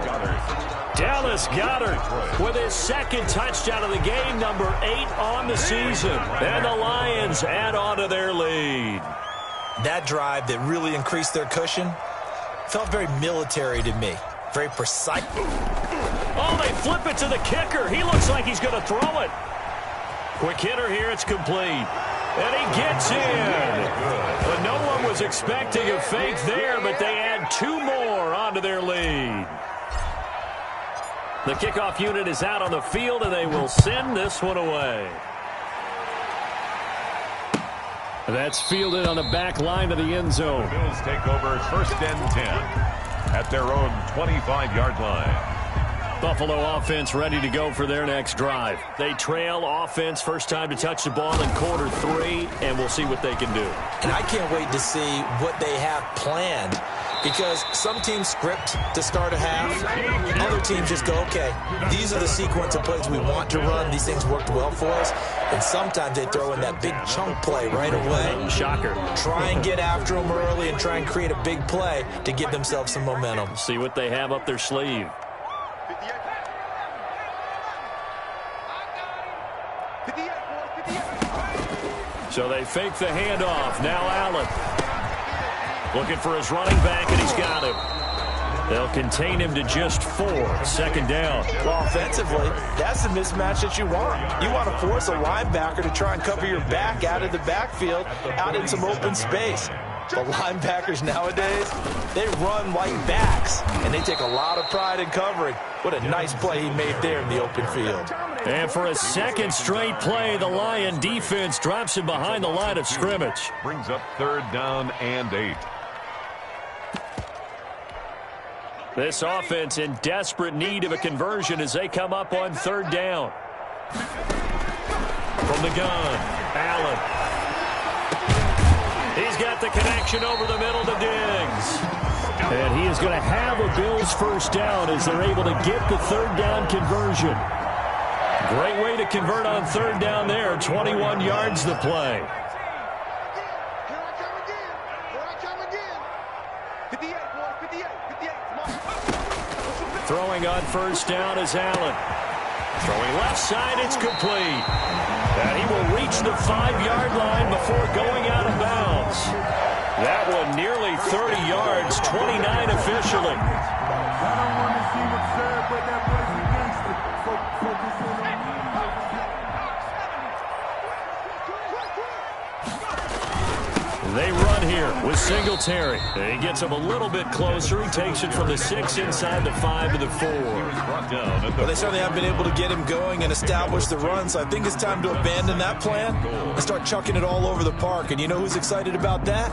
Speaker 5: Dallas Goedert with his 2nd touchdown of the game, number 8 on the season. And the Lions add on to their lead.
Speaker 6: That drive that really increased their cushion felt very military to me. Very precise.
Speaker 5: Oh, they flip it to the kicker. He looks like he's going to throw it. Quick hitter here. It's complete. And he gets in. But no one was expecting a fake there, but they add 2 more onto their lead. The kickoff unit is out on the field, and they will send this one away. That's fielded on the back line of the end zone.
Speaker 7: The Bills take over first and 10 at their own 25-yard line.
Speaker 5: Buffalo offense ready to go for their next drive. They trail offense, first time to touch the ball in quarter 3, and we'll see what they can do.
Speaker 6: And I can't wait to see what they have planned, because some teams script to start a half. Other teams just go, okay, these are the sequence of plays we want to run. These things worked well for us. And sometimes they throw in that big chunk play right away.
Speaker 5: Shocker.
Speaker 6: Try and get after them early and try and create a big play to give themselves some momentum.
Speaker 5: See what they have up their sleeve. So they fake the handoff. Now Allen. Looking for his running back, and he's got him. They'll contain him to just 4. 2nd down.
Speaker 6: Well, offensively, that's the mismatch that you want. You want to force a linebacker to try and cover your back out of the backfield, out in some open space. The linebackers nowadays, they run like backs, and they take a lot of pride in covering. What a nice play he made there in the open field.
Speaker 5: And for a 2nd straight play, the Lion defense drops him behind the line of scrimmage.
Speaker 7: Brings up 3rd down and 8.
Speaker 5: This offense in desperate need of a conversion as they come up on 3rd down. From the gun, Allen. He's got the connection over the middle to Diggs. And he is going to have a Bills first down as they're able to get the 3rd down conversion. Great way to convert on 3rd down there. 21 yards the play. Throwing on first down is Allen. Throwing left side, it's complete. And he will reach the 5-yard line before going out of bounds. That one nearly 30 yards, 29 officially. They run here with Singletary. He gets him a little bit closer. He takes it from the 6 inside the 5 to the 4.
Speaker 6: Well, they certainly haven't been able to get him going and establish the run, so I think it's time to abandon that plan and start chucking it all over the park. And you know who's excited about that?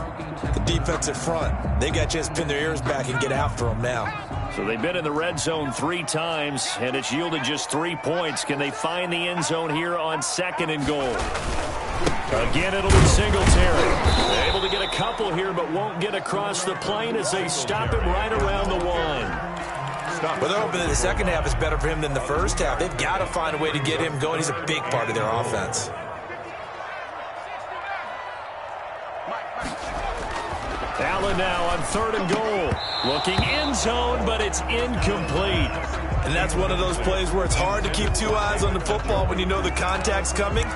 Speaker 6: The defensive front. They got to just pin their ears back and get after him now.
Speaker 5: So they've been in the red zone 3 times, and it's yielded just 3 points. Can they find the end zone here on 2nd and goal? Again, it'll be Singletary. They're able to get a couple here, but won't get across the plane as they stop him right around the 1.
Speaker 6: Well, they're hoping that the second half is better for him than the first half. They've got to find a way to get him going. He's a big part of their offense.
Speaker 5: Allen now on 3rd and goal. Looking end zone, but it's incomplete.
Speaker 6: And that's one of those plays where it's hard to keep 2 eyes on the football when you know the contact's coming,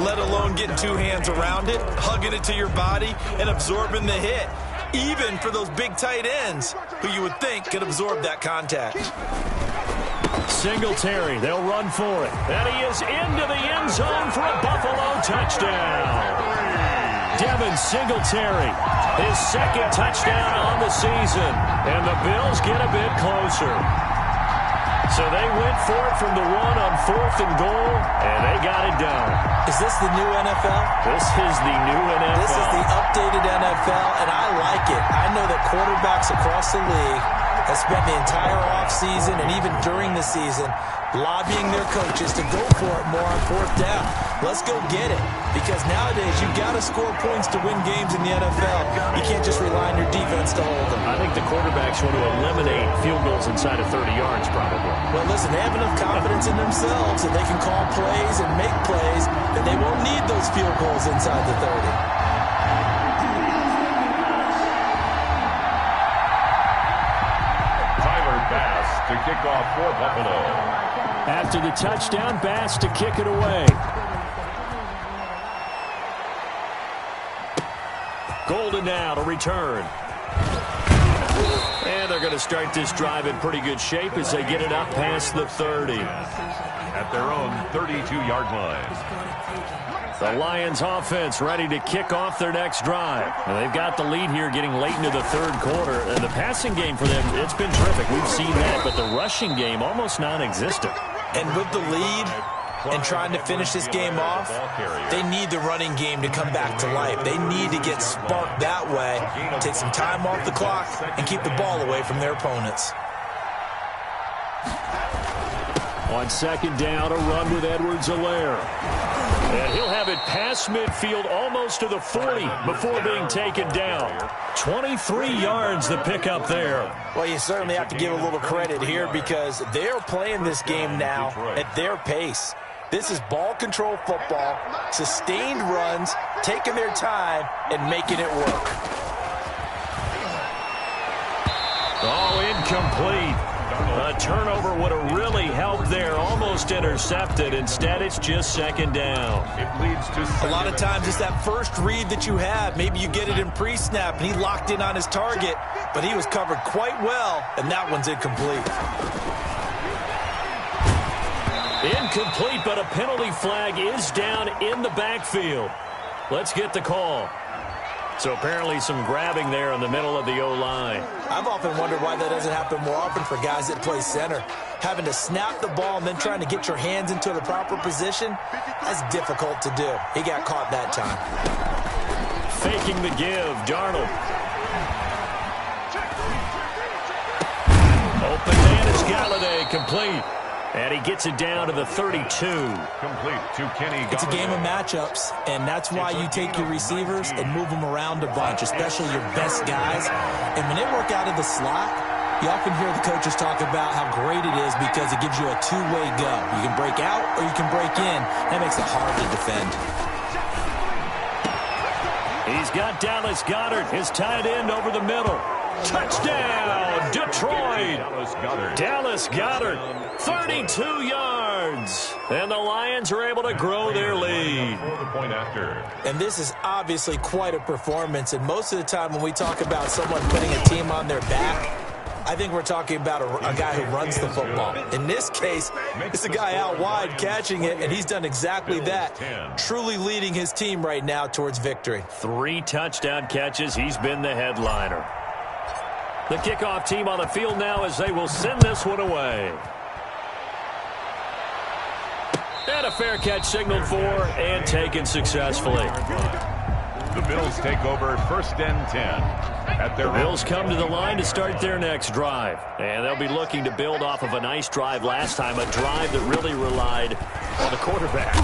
Speaker 6: let alone getting 2 hands around it, hugging it to your body, and absorbing the hit. Even for those big tight ends who you would think could absorb that contact.
Speaker 5: Singletary, they'll run for it. And he is into the end zone for a Buffalo touchdown. Devin Singletary, his 2nd touchdown on the season. And the Bills get a bit closer. So they went for it from the 1 on 4th and goal, and they got it done.
Speaker 6: Is this the new NFL?
Speaker 5: This is the new NFL.
Speaker 6: This is the updated NFL, and I like it. I know that quarterbacks across the league have spent the entire offseason and even during the season lobbying their coaches to go for it more on 4th down. Let's go get it. Because nowadays, you've got to score points to win games in the NFL. You can't just rely on your defense to hold them.
Speaker 5: I think the quarterbacks want to eliminate field goals inside of 30 yards, probably.
Speaker 6: Well, listen, they have enough confidence in themselves that they can call plays and make plays, that they won't need those field goals inside the 30.
Speaker 7: To kick off for Buffalo.
Speaker 5: After the touchdown, Bass to kick it away. Golden now to return. And they're going to start this drive in pretty good shape as they get it up past the 30.
Speaker 7: At their own 32-yard line.
Speaker 5: The Lions offense ready to kick off their next drive. And they've got the lead here getting late into the 3rd quarter. And the passing game for them, it's been terrific. We've seen that, but the rushing game almost non-existent.
Speaker 6: And with the lead and trying to finish this game off, they need the running game to come back to life. They need to get sparked that way, take some time off the clock, and keep the ball away from their opponents.
Speaker 5: On 2nd down, a run with Edwards-Helaire. And he'll have it past midfield almost to the 40 before being taken down. 23 yards the pickup there.
Speaker 6: Well, you certainly have to give a little credit here because they're playing this game now at their pace. This is ball control football, sustained runs, taking their time, and making it work.
Speaker 5: Oh, incomplete. A turnover would have really helped there. Almost intercepted. Instead, it's just 2nd down.
Speaker 7: It leads to
Speaker 6: a lot of times it's that first read that you have. Maybe you get it in pre-snap, and he locked in on his target, but he was covered quite well, and that one's incomplete.
Speaker 5: Incomplete, but a penalty flag is down in the backfield. Let's get the call. So apparently some grabbing there in the middle of the O-line.
Speaker 6: I've often wondered why that doesn't happen more often for guys that play center. Having to snap the ball and then trying to get your hands into the proper position, that's difficult to do. He got caught that time.
Speaker 5: Faking the give, Darnold. Open man is Galladay, complete. And he gets it down to the 32.
Speaker 7: Complete to Kenny Galladay.
Speaker 6: It's a game of matchups, and that's why you take your receivers and move them around a bunch, especially your best guys. And when they work out of the slot, you often hear the coaches talk about how great it is because it gives you a two-way go. You can break out or you can break in. That makes it hard to defend.
Speaker 5: He's got Dallas Goedert, his tight end, over the middle. Touchdown, Detroit. Dallas Goedert, 32 yards. And the Lions are able to grow their lead.
Speaker 6: And this is obviously quite a performance. And most of the time when we talk about someone putting a team on their back, I think we're talking about a guy who runs the football. In this case, it's a guy out wide catching it, and he's done exactly that, truly leading his team right now towards victory. 3 touchdown catches. He's been the headliner. The kickoff team on the field now as they will send this one away. And a fair catch signaled for and taken successfully.
Speaker 7: The Bills take over 1st and 10.
Speaker 5: The Bills come to the line to start their next drive. And they'll be looking to build off of a nice drive last time, a drive that really relied on the quarterback.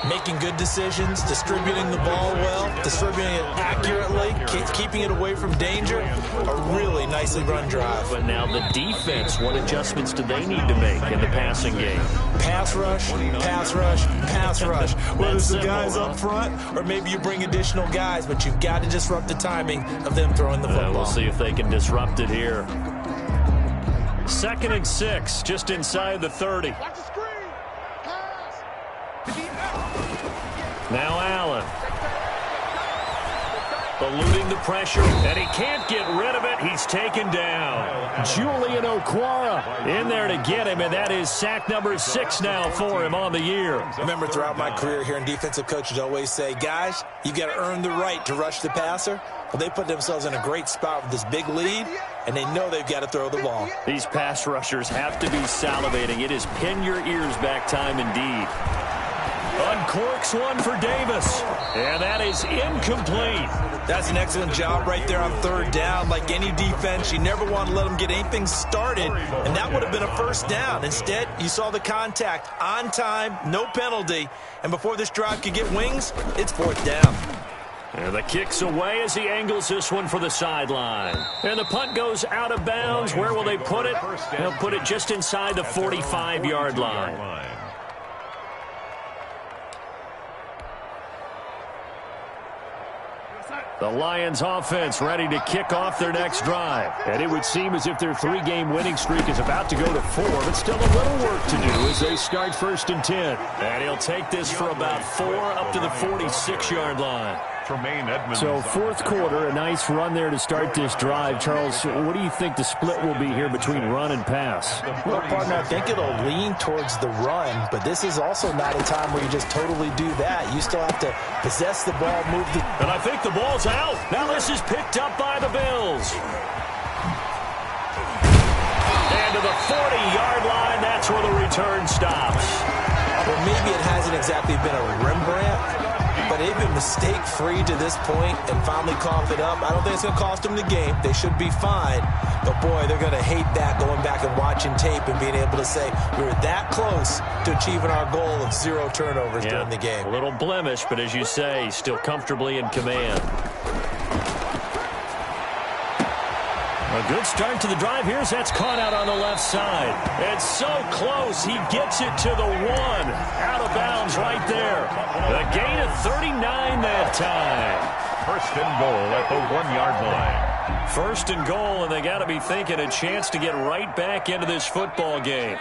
Speaker 6: Making good decisions, distributing the ball well, distributing it accurately, keeping it away from danger. A really nicely run drive.
Speaker 5: But now the defense, what adjustments do they need to make in the passing game?
Speaker 6: Pass rush, pass rush, pass rush. Whether it's the guys up front or maybe you bring additional guys, but you've got to disrupt the timing of them throwing the football.
Speaker 5: We'll see if they can disrupt it here. 2nd and 6, just inside the 30. Now Allen. Eluding the pressure, and he can't get rid of it. He's taken down. Julian Okwara in there to get him, and that is sack number 6 now for him on the year.
Speaker 6: I remember throughout my career hearing defensive coaches always say, guys, you got to earn the right to rush the passer. Well, they put themselves in a great spot with this big lead, and they know they've got to throw the ball.
Speaker 5: These pass rushers have to be salivating. It is pin your ears back time indeed. Uncorks one for Davis, and that is incomplete.
Speaker 6: That's an excellent job right there on 3rd down. Like any defense, you never want to let them get anything started, and that would have been a 1st down. Instead, you saw the contact on time, no penalty, and before this drive could get wings, it's 4th down.
Speaker 5: And the kick's away as he angles this one for the sideline. And the punt goes out of bounds. Where will they put it? They'll put it just inside the 45-yard line. The Lions offense ready to kick off their next drive. And it would seem as if their 3-game winning streak is about to go to 4, but still a little work to do as they start 1st and 10. And he'll take this for about 4 up to the 46-yard line. So 4th quarter, a nice run there to start this drive. Charles, what do you think the split will be here between run and pass?
Speaker 6: Well, partner, I think it'll lean towards the run, but this is also not a time where you just totally do that. You still have to possess the ball, move the...
Speaker 5: And I think the ball's out. Now this is picked up by the Bills. And to the 40-yard line, that's where the return stops.
Speaker 6: Well, maybe it hasn't exactly been a Rembrandt, but they've been mistake-free to this point and finally coughed it up. I don't think it's going to cost them the game. They should be fine. But, boy, they're going to hate that going back and watching tape and being able to say we were that close to achieving our goal of 0 turnovers during the game.
Speaker 5: A little blemish, but as you say, still comfortably in command. A good start to the drive. Here's that's caught out on the left side. It's so close. He gets it to the 1. Out of bounds right there. The gain of 39 that time.
Speaker 7: 1st and goal at the 1-yard line.
Speaker 5: 1st and goal, and they got to be thinking a chance to get right back into this football game.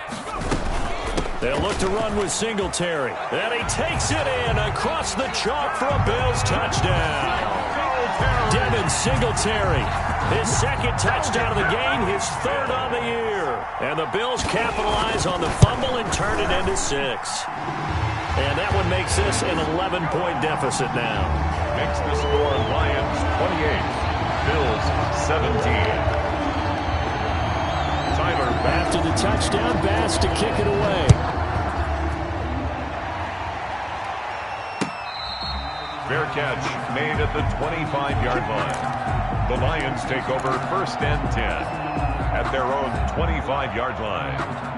Speaker 5: They'll look to run with Singletary. And he takes it in across the chalk for a Bills touchdown. Devin Singletary, his 2nd touchdown of the game, his 3rd on the year. And the Bills capitalize on the fumble and turn it into 6. And that one makes this an 11-point deficit now.
Speaker 7: Makes the score Lions 28, Bills 17. Tyler
Speaker 5: after the touchdown, Bass to kick it away.
Speaker 7: Fair catch made at the 25-yard line. The Lions take over 1st and 10 at their own 25-yard line.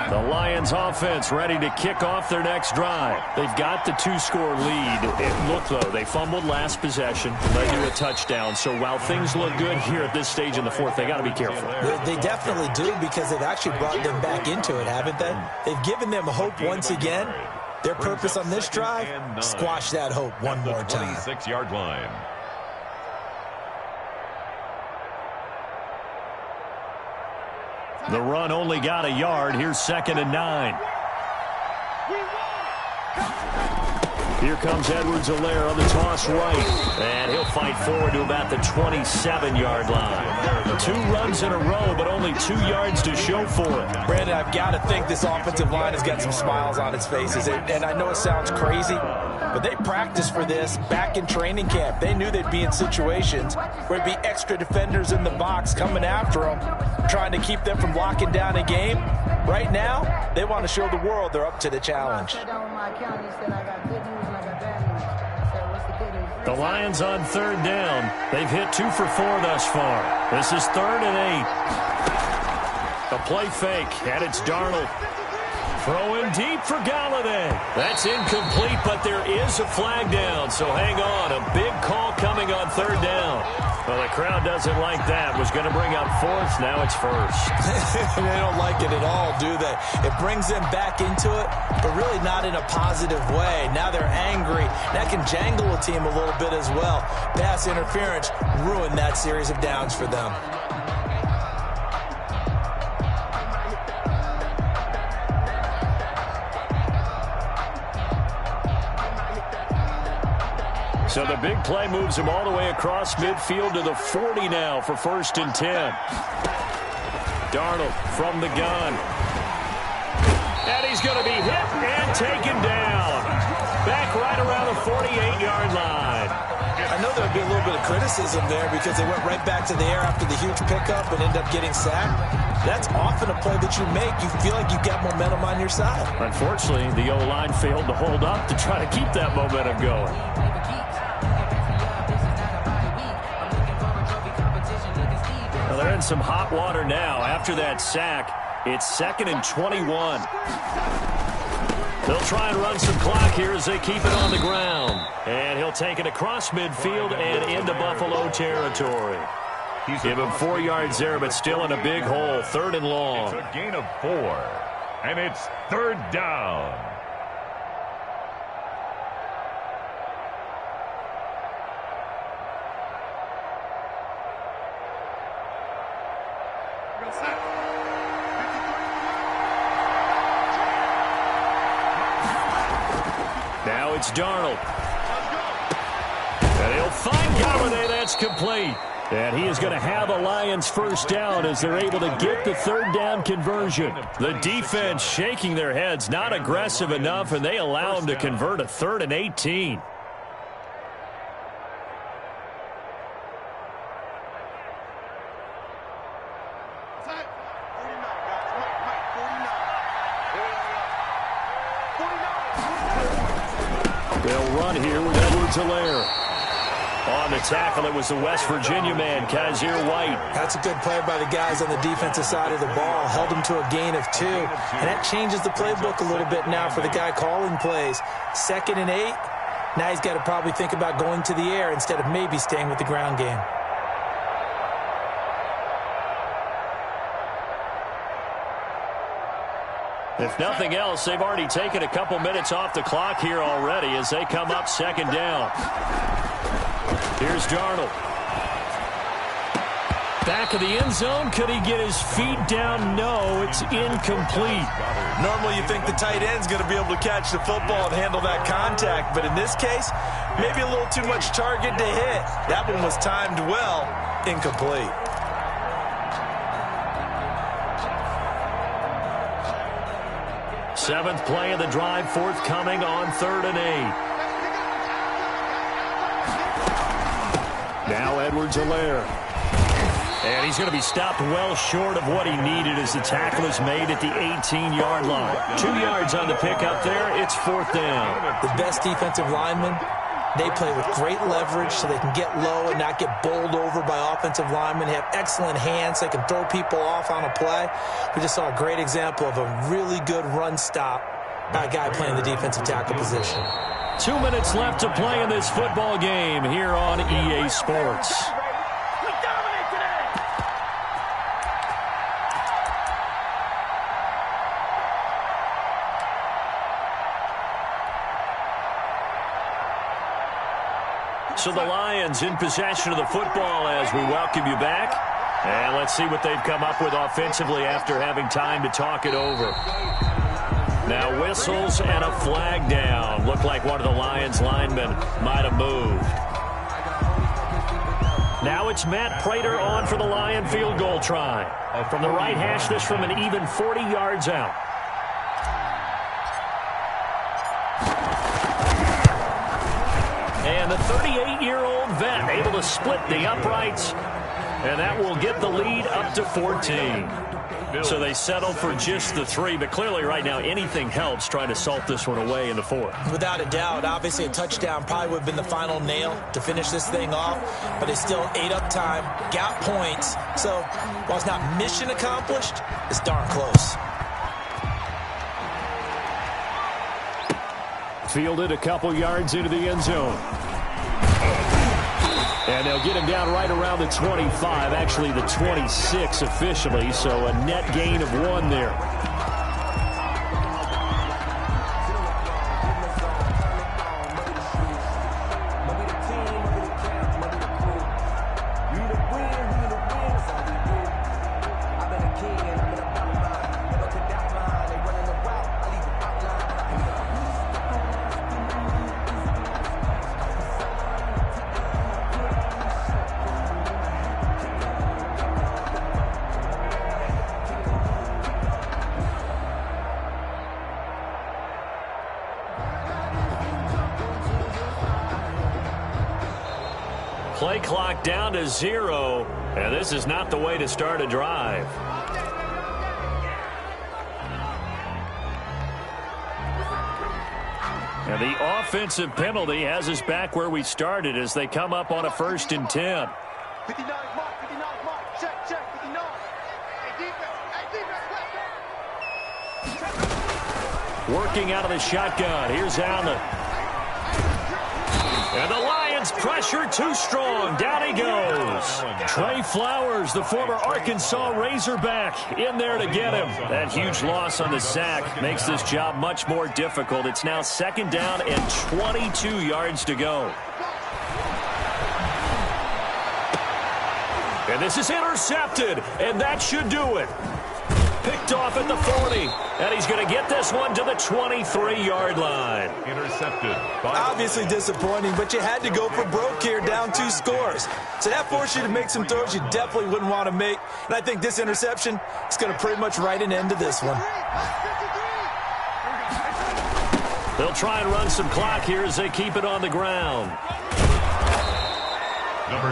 Speaker 5: The Lions offense ready to kick off their next drive. They've got the 2-score lead. It looked, though, they fumbled last possession, led to a touchdown. So while things look good here at this stage in the 4th, they got to be careful.
Speaker 6: They definitely do, because they've actually brought them back into it, haven't they? They've given them hope once again. Their purpose on this drive, squash that hope one more time.
Speaker 7: 26-yard line.
Speaker 5: The run only got a yard. Here's 2nd and 9. Here comes Edwards-Helaire on the toss right. And he'll fight forward to about the 27-yard line. 2 runs in a row, but only 2 yards to show for it.
Speaker 6: Brandon, I've got to think this offensive line has got some smiles on its faces. And I know it sounds crazy, but they practiced for this back in training camp. They knew they'd be in situations where there'd be extra defenders in the box coming after them, trying to keep them from locking down a game. Right now, they want to show the world they're up to the challenge.
Speaker 5: The Lions on 3rd down. They've hit 2 for 4 thus far. This is 3rd and 8. A play fake, and it's Darnold. Throwing deep for Galladay. That's incomplete, but there is a flag down, so hang on. A big call coming on 3rd down. Well, the crowd doesn't like that. Was going to bring up 4th. Now it's 1st.
Speaker 6: They don't like it at all, do they? It brings them back into it, but really not in a positive way. Now they're angry. That can jangle a team a little bit as well. Pass interference ruined that series of downs for them.
Speaker 5: So the big play moves him all the way across midfield to the 40 now for 1st and 10. Darnold from the gun. And he's going to be hit and taken down. Back right around the 48-yard line.
Speaker 6: I know there'll be a little bit of criticism there because they went right back to the air after the huge pickup and ended up getting sacked. That's often a play that you make. You feel like you've got momentum on your side.
Speaker 5: Unfortunately, the O-line failed to hold up to try to keep that momentum going. They're in some hot water now. After that sack, it's 2nd and 21. They'll try and run some clock here as they keep it on the ground. And he'll take it across midfield and into Buffalo territory. Give him 4 yards there, but still in a big hole. 3rd and long.
Speaker 7: It's a gain of 4, and it's 3rd down.
Speaker 5: Now it's Darnold. And he'll find Galladay. That's complete. And he is going to have a Lions 1st down as they're able to get the 3rd down conversion. The defense shaking their heads, not aggressive enough, and they allow him to convert a 3rd and 18. They'll run here with Edwards-Helaire. On the tackle, it was the West Virginia man, Kaiser White.
Speaker 6: That's a good play by the guys on the defensive side of the ball. Held him to a gain of 2. And that changes the playbook a little bit now for the guy calling plays. 2nd and 8. Now he's got to probably think about going to the air instead of maybe staying with the ground game.
Speaker 5: If nothing else, they've already taken a couple minutes off the clock here already as they come up 2nd down. Here's Darnold. Back of the end zone. Could he get his feet down? No, it's incomplete.
Speaker 6: Normally you think the tight end's going to be able to catch the football and handle that contact, but in this case, maybe a little too much target to hit. That one was timed well. Incomplete.
Speaker 5: Seventh play of the drive forthcoming on 3rd and 8. Now Edwards-Helaire. And he's going to be stopped well short of what he needed as the tackle is made at the 18-yard line. 2 yards on the pickup there. It's 4th down.
Speaker 6: The best defensive linemen, they play with great leverage so they can get low and not get bowled over by offensive linemen. They have excellent hands. They can throw people off on a play. We just saw a great example of a really good run stop by a guy playing the defensive tackle position.
Speaker 5: 2 minutes left to play in this football game here on EA Sports. So the Lions in possession of the football as we welcome you back. And let's see what they've come up with offensively after having time to talk it over. Now whistles and a flag down. Looked like one of the Lions linemen might have moved. Now it's Matt Prater on for the Lion field goal try. From the right hash, this from an even 40 yards out. And the 38-year-old vet able to split the uprights. And that will get the lead up to 14. So they settled for just the 3, but clearly right now anything helps trying to salt this one away in the 4th.
Speaker 6: Without a doubt, obviously a touchdown probably would have been the final nail to finish this thing off, but it's still ate up time, got points. So while it's not mission accomplished, it's darn close.
Speaker 5: Fielded a couple yards into the end zone. And they'll get him down right around the 25, actually the 26 officially, so a net gain of 1 there. Play clock down to 0, and this is not the way to start a drive. And the offensive penalty has us back where we started as they come up on a 1st and 10.
Speaker 8: 59 mark, check, 59. Hey, defense,
Speaker 5: Working out of the shotgun, here's Allen. And the Lions pressure too strong. Down he goes. Trey Flowers, the former Arkansas Razorback, in there to get him. That huge loss on the sack makes this job much more difficult. It's now 2nd down and 22 yards to go. And this is intercepted, and that should do it. Picked off at the 40, and he's going to get this one to the 23-yard line.
Speaker 7: Intercepted.
Speaker 6: Obviously disappointing, but you had to go for broke here, down 2 scores. So that forced you to make some throws you definitely wouldn't want to make. And I think this interception is going to pretty much write an end to this one.
Speaker 5: They'll try and run some clock here as they keep it on the ground.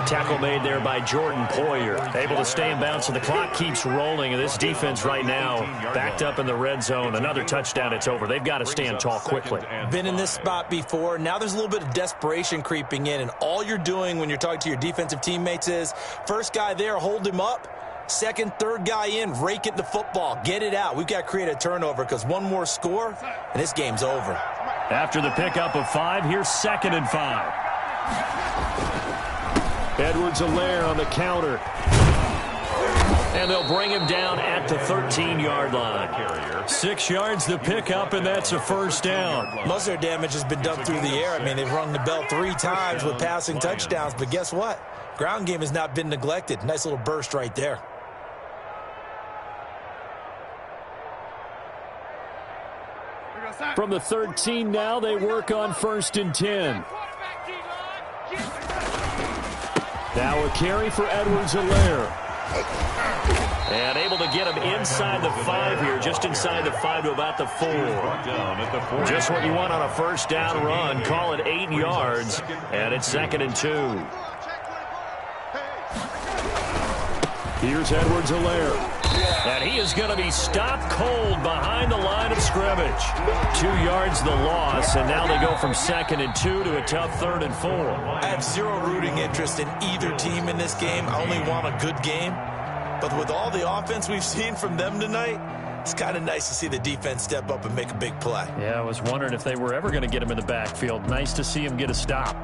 Speaker 5: Tackle made there by Jordan Poyer. Able to stay in bounds, so the clock keeps rolling. And this defense right now backed up in the red zone. Another touchdown, it's over. They've got to stand tall quickly.
Speaker 6: Been in this spot before. Now there's a little bit of desperation creeping in. And all you're doing when you're talking to your defensive teammates is, first guy there, hold him up. Second, third guy in, rake it the football. Get it out. We've got to create a turnover because one more score, and this game's over.
Speaker 5: After the pickup of 5, here's 2nd and 5. Edwards-Helaire on the counter. And they'll bring him down at the 13-yard line. 6 yards to pick up, and that's a 1st down.
Speaker 6: Most of their damage has been done through the air. I mean, they've rung the bell 3 times with passing touchdowns, but guess what? Ground game has not been neglected. Nice little burst right there.
Speaker 5: From the 13 now, they work on 1st and 10. Now a carry for Edwards-Helaire. And able to get him inside the 5 here, just inside the 5 to about the 4. Just what you want on a 1st down run. Call it 8 yards, and it's 2nd and 2. Here's Edwards-Helaire. And he is going to be stopped cold behind the line of scrimmage. 2 yards the loss, and now they go from 2nd and 2 to a tough 3rd and 4.
Speaker 6: I have zero rooting interest in either team in this game. I only want a good game. But with all the offense we've seen from them tonight, it's kind of nice to see the defense step up and make a big play.
Speaker 5: Yeah, I was wondering if they were ever going to get him in the backfield. Nice to see him get a stop.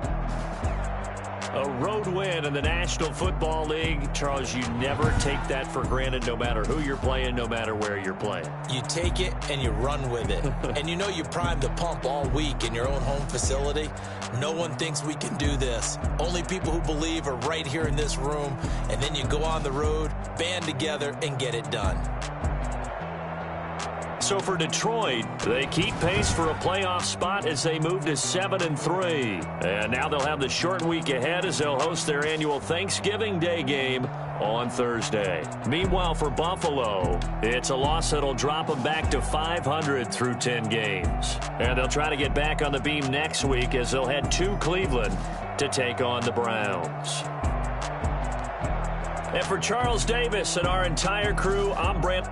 Speaker 5: A road win in the National Football League. Charles, you never take that for granted no matter who you're playing, no matter where you're playing.
Speaker 6: You take it and you run with it. And you know you primed the pump all week in your own home facility. No one thinks we can do this. Only people who believe are right here in this room. And then you go on the road, band together, and get it done.
Speaker 5: So for Detroit, they keep pace for a playoff spot as they move to 7-3. And now they'll have the short week ahead as they'll host their annual Thanksgiving Day game on Thursday. Meanwhile, for Buffalo, it's a loss that'll drop them back to 500 through 10 games. And they'll try to get back on the beam next week as they'll head to Cleveland to take on the Browns. And for Charles Davis and our entire crew, I'm Brent.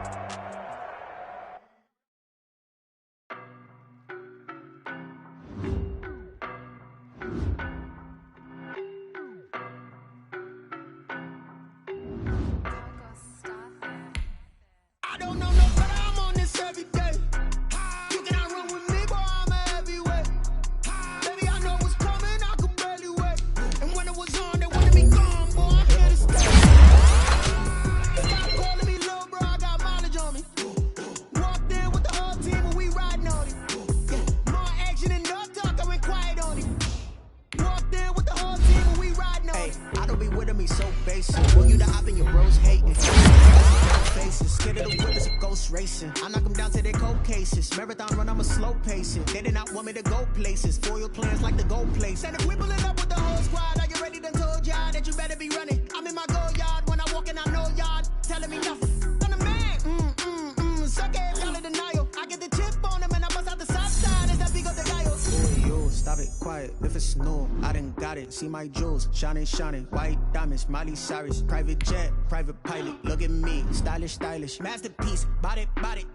Speaker 9: See my jewels, shining, shining, white diamonds, Miley Cyrus, private jet, private pilot, look at me, stylish, stylish, masterpiece, body,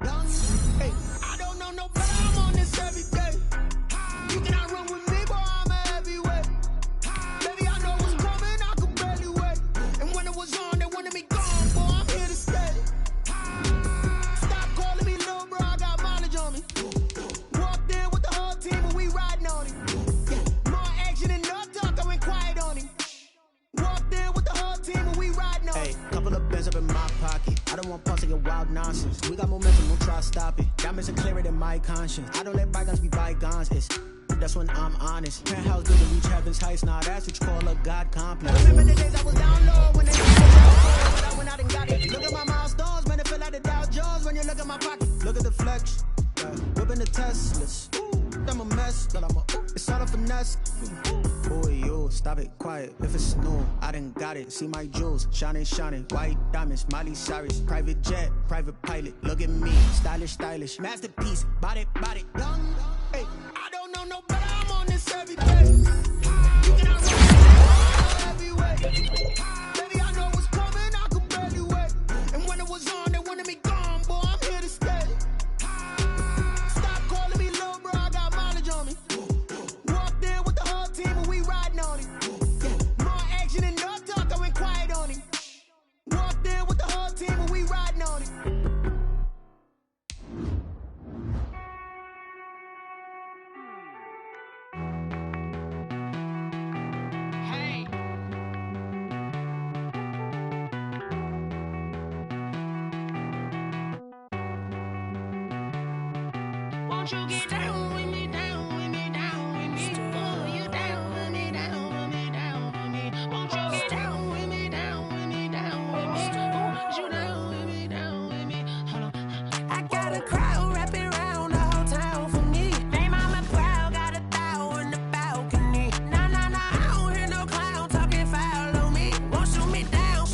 Speaker 9: young. Hey, I don't know no better, I'm on this every day. You cannot run with me, boy, I'm a heavyweight. Baby, I know what's coming, I could barely wait. And when it was on, they wanted me gone, boy, I'm here to stay. Stop calling me little bro, I got mileage on me. Walked in with the whole team and we riding on it. Up in my pocket. I don't want pulse to get wild nonsense. We got momentum, don't try to stop it. Diamonds are clearer than my conscience. I don't let bygones be bygones. That's when I'm honest. Penthouse building reach heaven's heights. Now that's what you call a God complex. Remember the days I was down low when they but I went out and got it. Look at my milestones, man, it feel like the Dow Jones when you look at my pocket. Look at the flex. Whipping the Teslas. I'm a mess, but it's all a finesse. Boy, you stop it, quiet. If it's new, I done got it. See my jewels, shining, shining, white diamonds, Miley Cyrus, private jet, private pilot. Look at me, stylish, stylish, masterpiece, body, young. Hey, I don't know no better. I'm on this every day. You cannot run every way. Baby, I know what's coming. I could barely wait. And when it was on, they wanted me gone, boy. I'm here to stay.
Speaker 3: Won't you get down with me, down with me, down with me? Oh, you down with me, down with me, down with me. Won't you get down with me, down with me, down with me? Oh, you down with me, down with me? Hold on. I got a crowd wrapping around the whole town for me. They mama proud, got a thou in the balcony. Nah, I don't hear no clown talking foul on me. Won't shoot me down,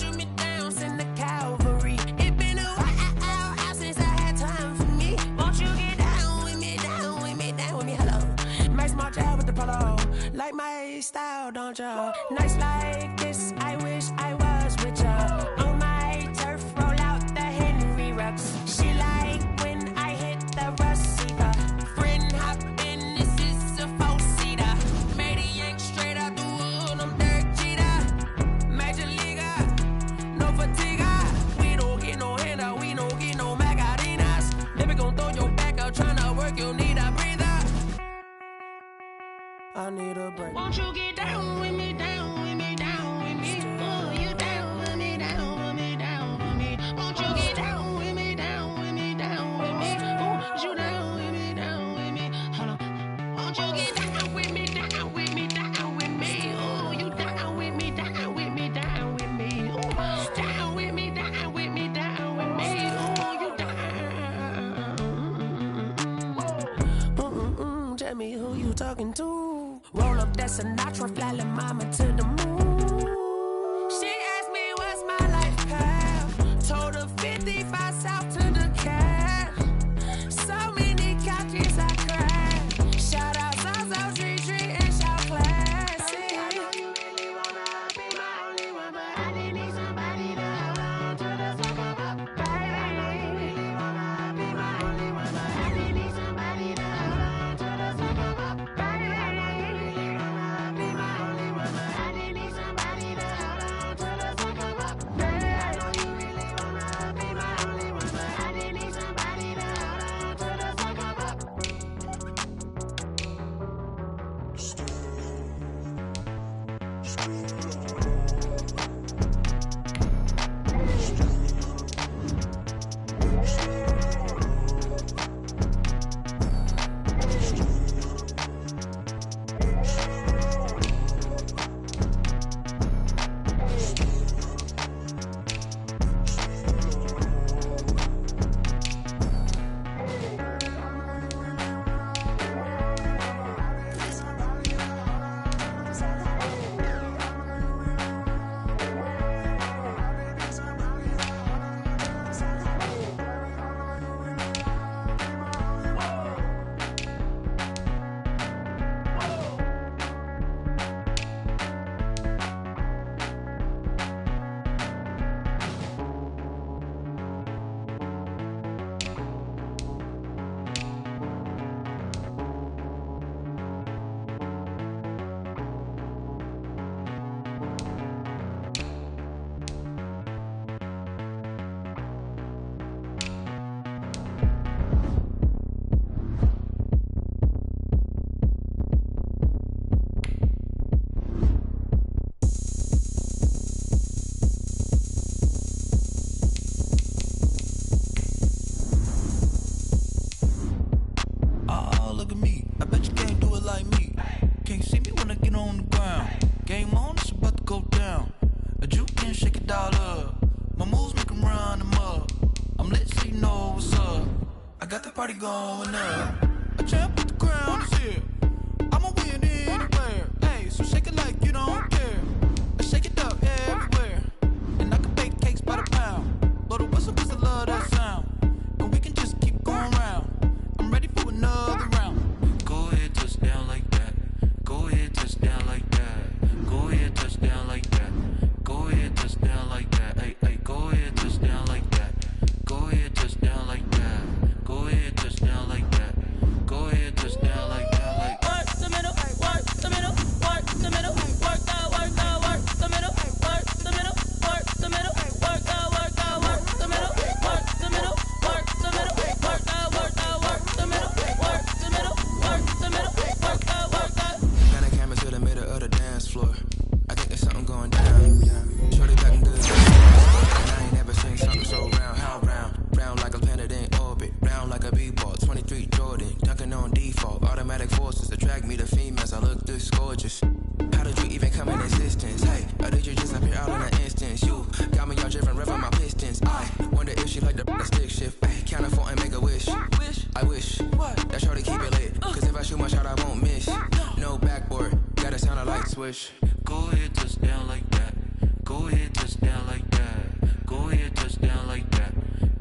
Speaker 3: send the cavalry. It been a while since I had time for me. Won't you get down with me, down with me, down with me? Hello. Max my job with the polo. Like my style, don't ya? Nights like this, I wish I was with ya. On my turf, roll out the Henry Rux. She like when I hit the receiver. Friend hop in, this is a four-seater. Made a yank straight out the wood, I'm Derek Jeter. Major leaguer, no fatigue. We don't get no handout, we don't get no Macarinas. Never gon' throw your back out, tryna work, you need a breather. I need a break. Won't you get down with me, down with me, down with me? Oh, you down with me, down with me, down with me? Won't you get down with me, down with me, down with me? Oh, you down with me, down with me? Hold on. Won't you get down with me, down with me, down with me? Oh, you down with me, down with me, down with me? Oh, down with me, down with me, down with me? Oh, you down.
Speaker 10: thuggin' too. Roll up that Sinatra, fly la mama to the moon. She asked me what's my life path. Told her 55 south to the cab. So many couches I cried. Shout out Zozo's retreat and shout classic. I know you really wanna be my only one, but I didn't need somebody to hold on to the sucker up. Baby, I know you really wanna be my only one, but I didn't need somebody to hold on to the sucker up. Baby, I know you really wanna be my only one, but I didn't need somebody to hold on to the sucker up. Baby, I know you really wanna be my only one, but I didn't need somebody to hold on to the sucker up.
Speaker 11: Look at me, I bet you can't do it like me. Can't see me when I get on the ground. Game on, it's about to go down. A juke can shake it all up. My moves make 'em run them up. I'm lit so you know what's up. I got the party going up. A champ with the crown is here. I'ma win anywhere. Hey, so shake it like you don't care. I shake it up everywhere. And I can bake cakes by the pound. Blow the whistle 'cause I love that sound. And we can just keep going round. I'm ready for another round. Go ahead, touch down like that. Go ahead, touch down like that. Go ahead, touch down like that. Go ahead, touch down like that. Hey, hey, go ahead, touch down like that. Go ahead, touch down like that. Go ahead, touch down like that. Go ahead, touch down like that. Like work the middle, work the middle, work the middle, work that, work that, work the middle, work the middle, work the middle, work that, work that, work the middle, work the middle, work the middle, work that, work that, work the middle, work the middle, work the middle, work that, work that.
Speaker 12: Pan the camera to the middle of the dance floor. I think there's something going down. Shorty looking good, and I ain't never seen something so round. How round? Round like a planet in orbit. Round like a b-ball. 23 Jordan, dunking on default. Automatic forces attract me to females. I look this gorgeous. How did you even come in existence? Hey, or did you just appear out in an instance? You got me all driven, revving my pistons. I wonder if she like the stick shift. Hey, count it 4 and make a wish. I wish that shorty keep it lit. 'Cause if I shoot my shot, I won't miss. No backboard, gotta sound a light switch.
Speaker 11: Go ahead, touch down like that. Go ahead, touch down like that. Go ahead, touch down like that.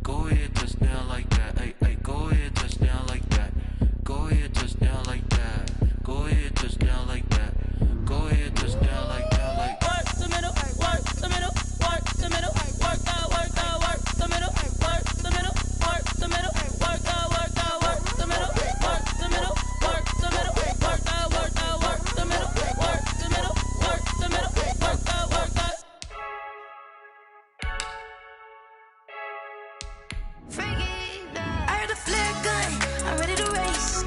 Speaker 11: Go ahead, touch down like that. Hey, hey, go ahead, touch down like that. Go ahead, touch down like that. Go ahead, touch down like that. Go ahead, touch down like that. Like work the middle, work the middle, work the middle, work that, work that, work the middle, work the middle, work the middle, work that, work that, work the middle, work the middle, work the middle, work that, work that, work the middle, work the middle, work the middle, work that, work that.
Speaker 3: I heard the flare gun, I'm ready to race.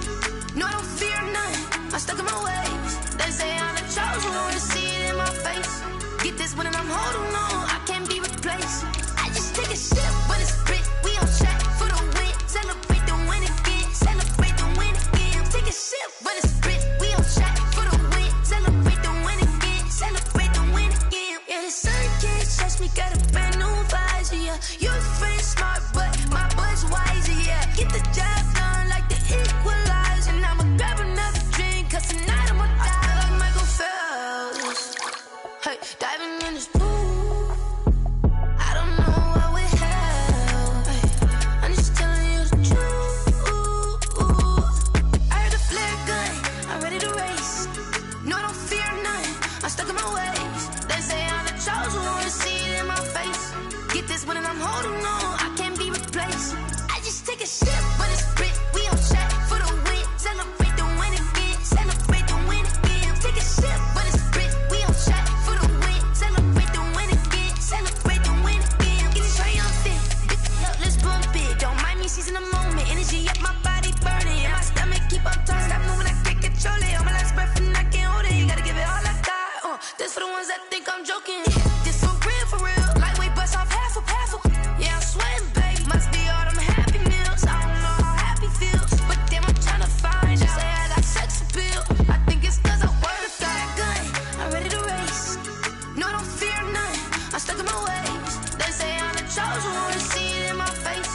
Speaker 3: No, I don't fear none, I'm stuck in my ways. They say I'm the chosen one, see it in my face. Get this one and I'm holding on, I can't be replaced. I just take a sip when it's spit, we on track for the win. Celebrate the win again, celebrate the win again. Take a sip when it's spit, we on track for the win. Celebrate the win again, celebrate the win again. Yeah, the sun can't touch me, got a brand new visor, yeah. Your friend's smart, but my bud's wiser, yeah. Get the job done like the equalizer, and I'ma grab another drink, 'cause tonight me seizing the moment. Energy up, my body burning. And my stomach keep up tight. Stop moving, I can't control it. All my life's breath and I can't hold it. You gotta give it all I got. This for the ones that think I'm joking. This for real. Lightweight bust off half a. Yeah, I'm sweating, babe. Must be all them happy meals. I don't know how happy feels, but damn, I'm tryna find out. Say I got sex appeal. I think it's 'cause I work that gun. I'm ready to race. No, I don't fear none. I'm stuck in my ways. They say I'm the chosen one. See it in my face.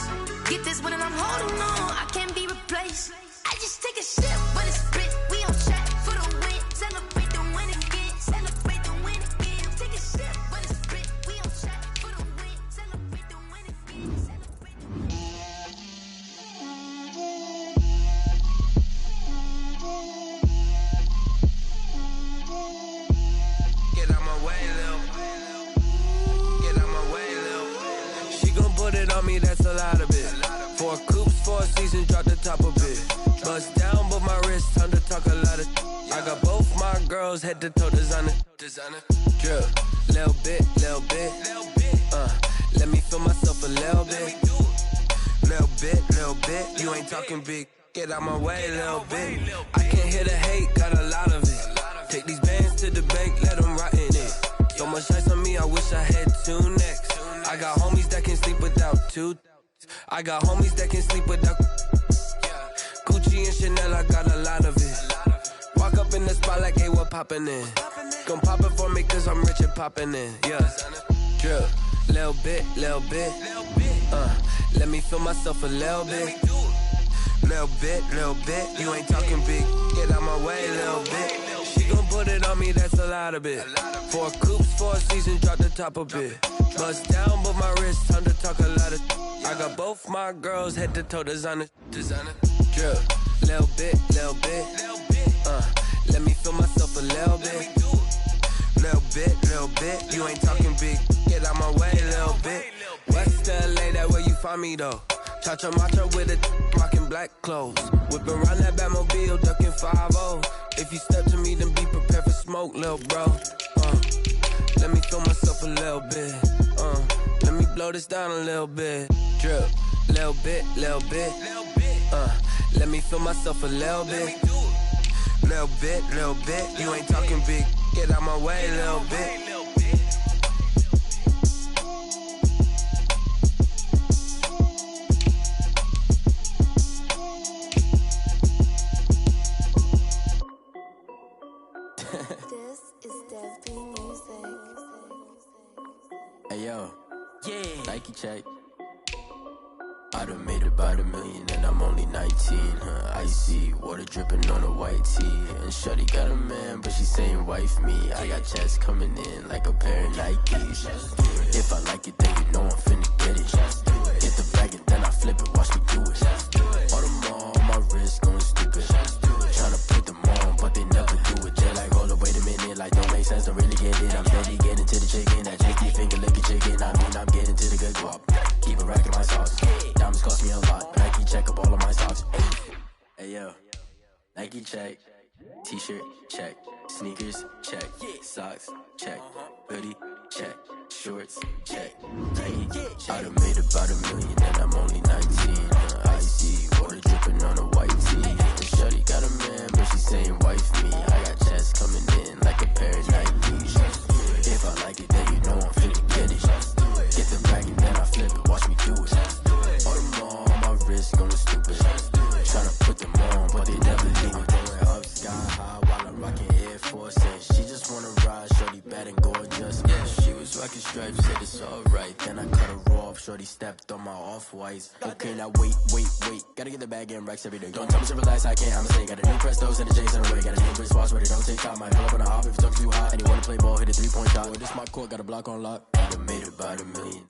Speaker 3: Get this one and I'm holding on. I can't be replaced. I just take a sip, but it's split. We on track for the win. Celebrate the win again. Celebrate the win again. Take a sip, but it's split. We on track for the win. Celebrate the win again. Celebrate the win.
Speaker 4: Get out my way, Lil. Get out my way, Lil. She gon' put it on me, that's a lot of it. 4 coops, 4 seasons, drop the top of it. Bust down, but my wrist, time to talk a lot of. I got both my girls, head to toe designer. Drip, little bit. Let me feel myself a little bit. Little bit. You ain't talking big. Get out my way, little bit. I can't hear the hate, got a lot of it. Take these bands to the bank, let them rot in it. So much ice on me, I wish I had 2 necks. I got homies that can sleep without 2. I got homies that can sleep without Gucci and Chanel, I got a lot of it. Walk up in the spot like, hey, what poppin' in? Gon' pop it for me, 'cause I'm rich and poppin' in. Yeah, drip, little bit. Let me feel myself a little bit. Little bit. You ain't talking big. Get out my way, little bit. She gon' put it on me, that's a lot of it. 4 coops, 4 seasons, drop the top of it. Bust down, but my wrist, time to talk a lot of. I got both my girls, head to toe designer. Drip, little bit. Let me feel myself a little bit. Little bit. You ain't talking big. Get out my way, little bit. West LA, that where you find me though. Cha-cha matcha with it, rockin' black clothes. Whippin' around that Batmobile, duckin' 5-0. If you step to me, then be prepared for smoke, lil' bro. Let me feel myself a little bit. Let me blow this down a little bit. Drip, little bit. Let me feel myself a little bit. Little bit. You ain't talking big. Get out my way, little bit.
Speaker 3: This is Dev Music.
Speaker 12: Hey yo, Nike check. I done made about $1 million and I'm only 19. Icy water dripping on a white tee. And shorty got a man, but she saying wife me. I got checks coming in like a pair of Nikes. If I like it, then you know I'm finna get it. Get the bag and then I flip it, watch me do it. All them all on my wrist going stupid. Tryna put them on, but they never do it. They're like, hold up, wait a minute, like don't make sense, don't really get it. I'm steady getting to the chicken, that chicky finger licking chicken. I mean, I'm getting to the good guap. Keep a rack in my sauce. Diamonds cost me a lot. Nike check up all of my socks. Hey yo, Nike check. T-shirt check. Sneakers check. Socks check. Hoodie check. Shorts check. Nike. I done made about $1 million and I'm only 19. Icy water dripping on a white tee. And shorty got a man, but she saying wife me. I got chest coming in like a pair of Nikes. If I like it, then you know I'm finna get it. Get the bag and then I flip it, watch me do it. All them all on my wrist going stupid. Tryna put them on, but they never leave me. Going up sky high while I'm rocking Air Force. She just wanna ride, shorty bad and gorgeous. She was rocking stripes, said it's alright. Then I cut her off, shorty stepped on my off-whites. Okay, now wait. Gotta get the bag and racks every day. Don't tell me to relax, I can't, I'ma say. Got a new Prestos and a J's on the way. Got a new British watch, but it don't take time. Might pull up on a hop if it's too hot. And you wanna play ball, hit a 3-point shot. This my court, got a block on lock. I done made about $1 million.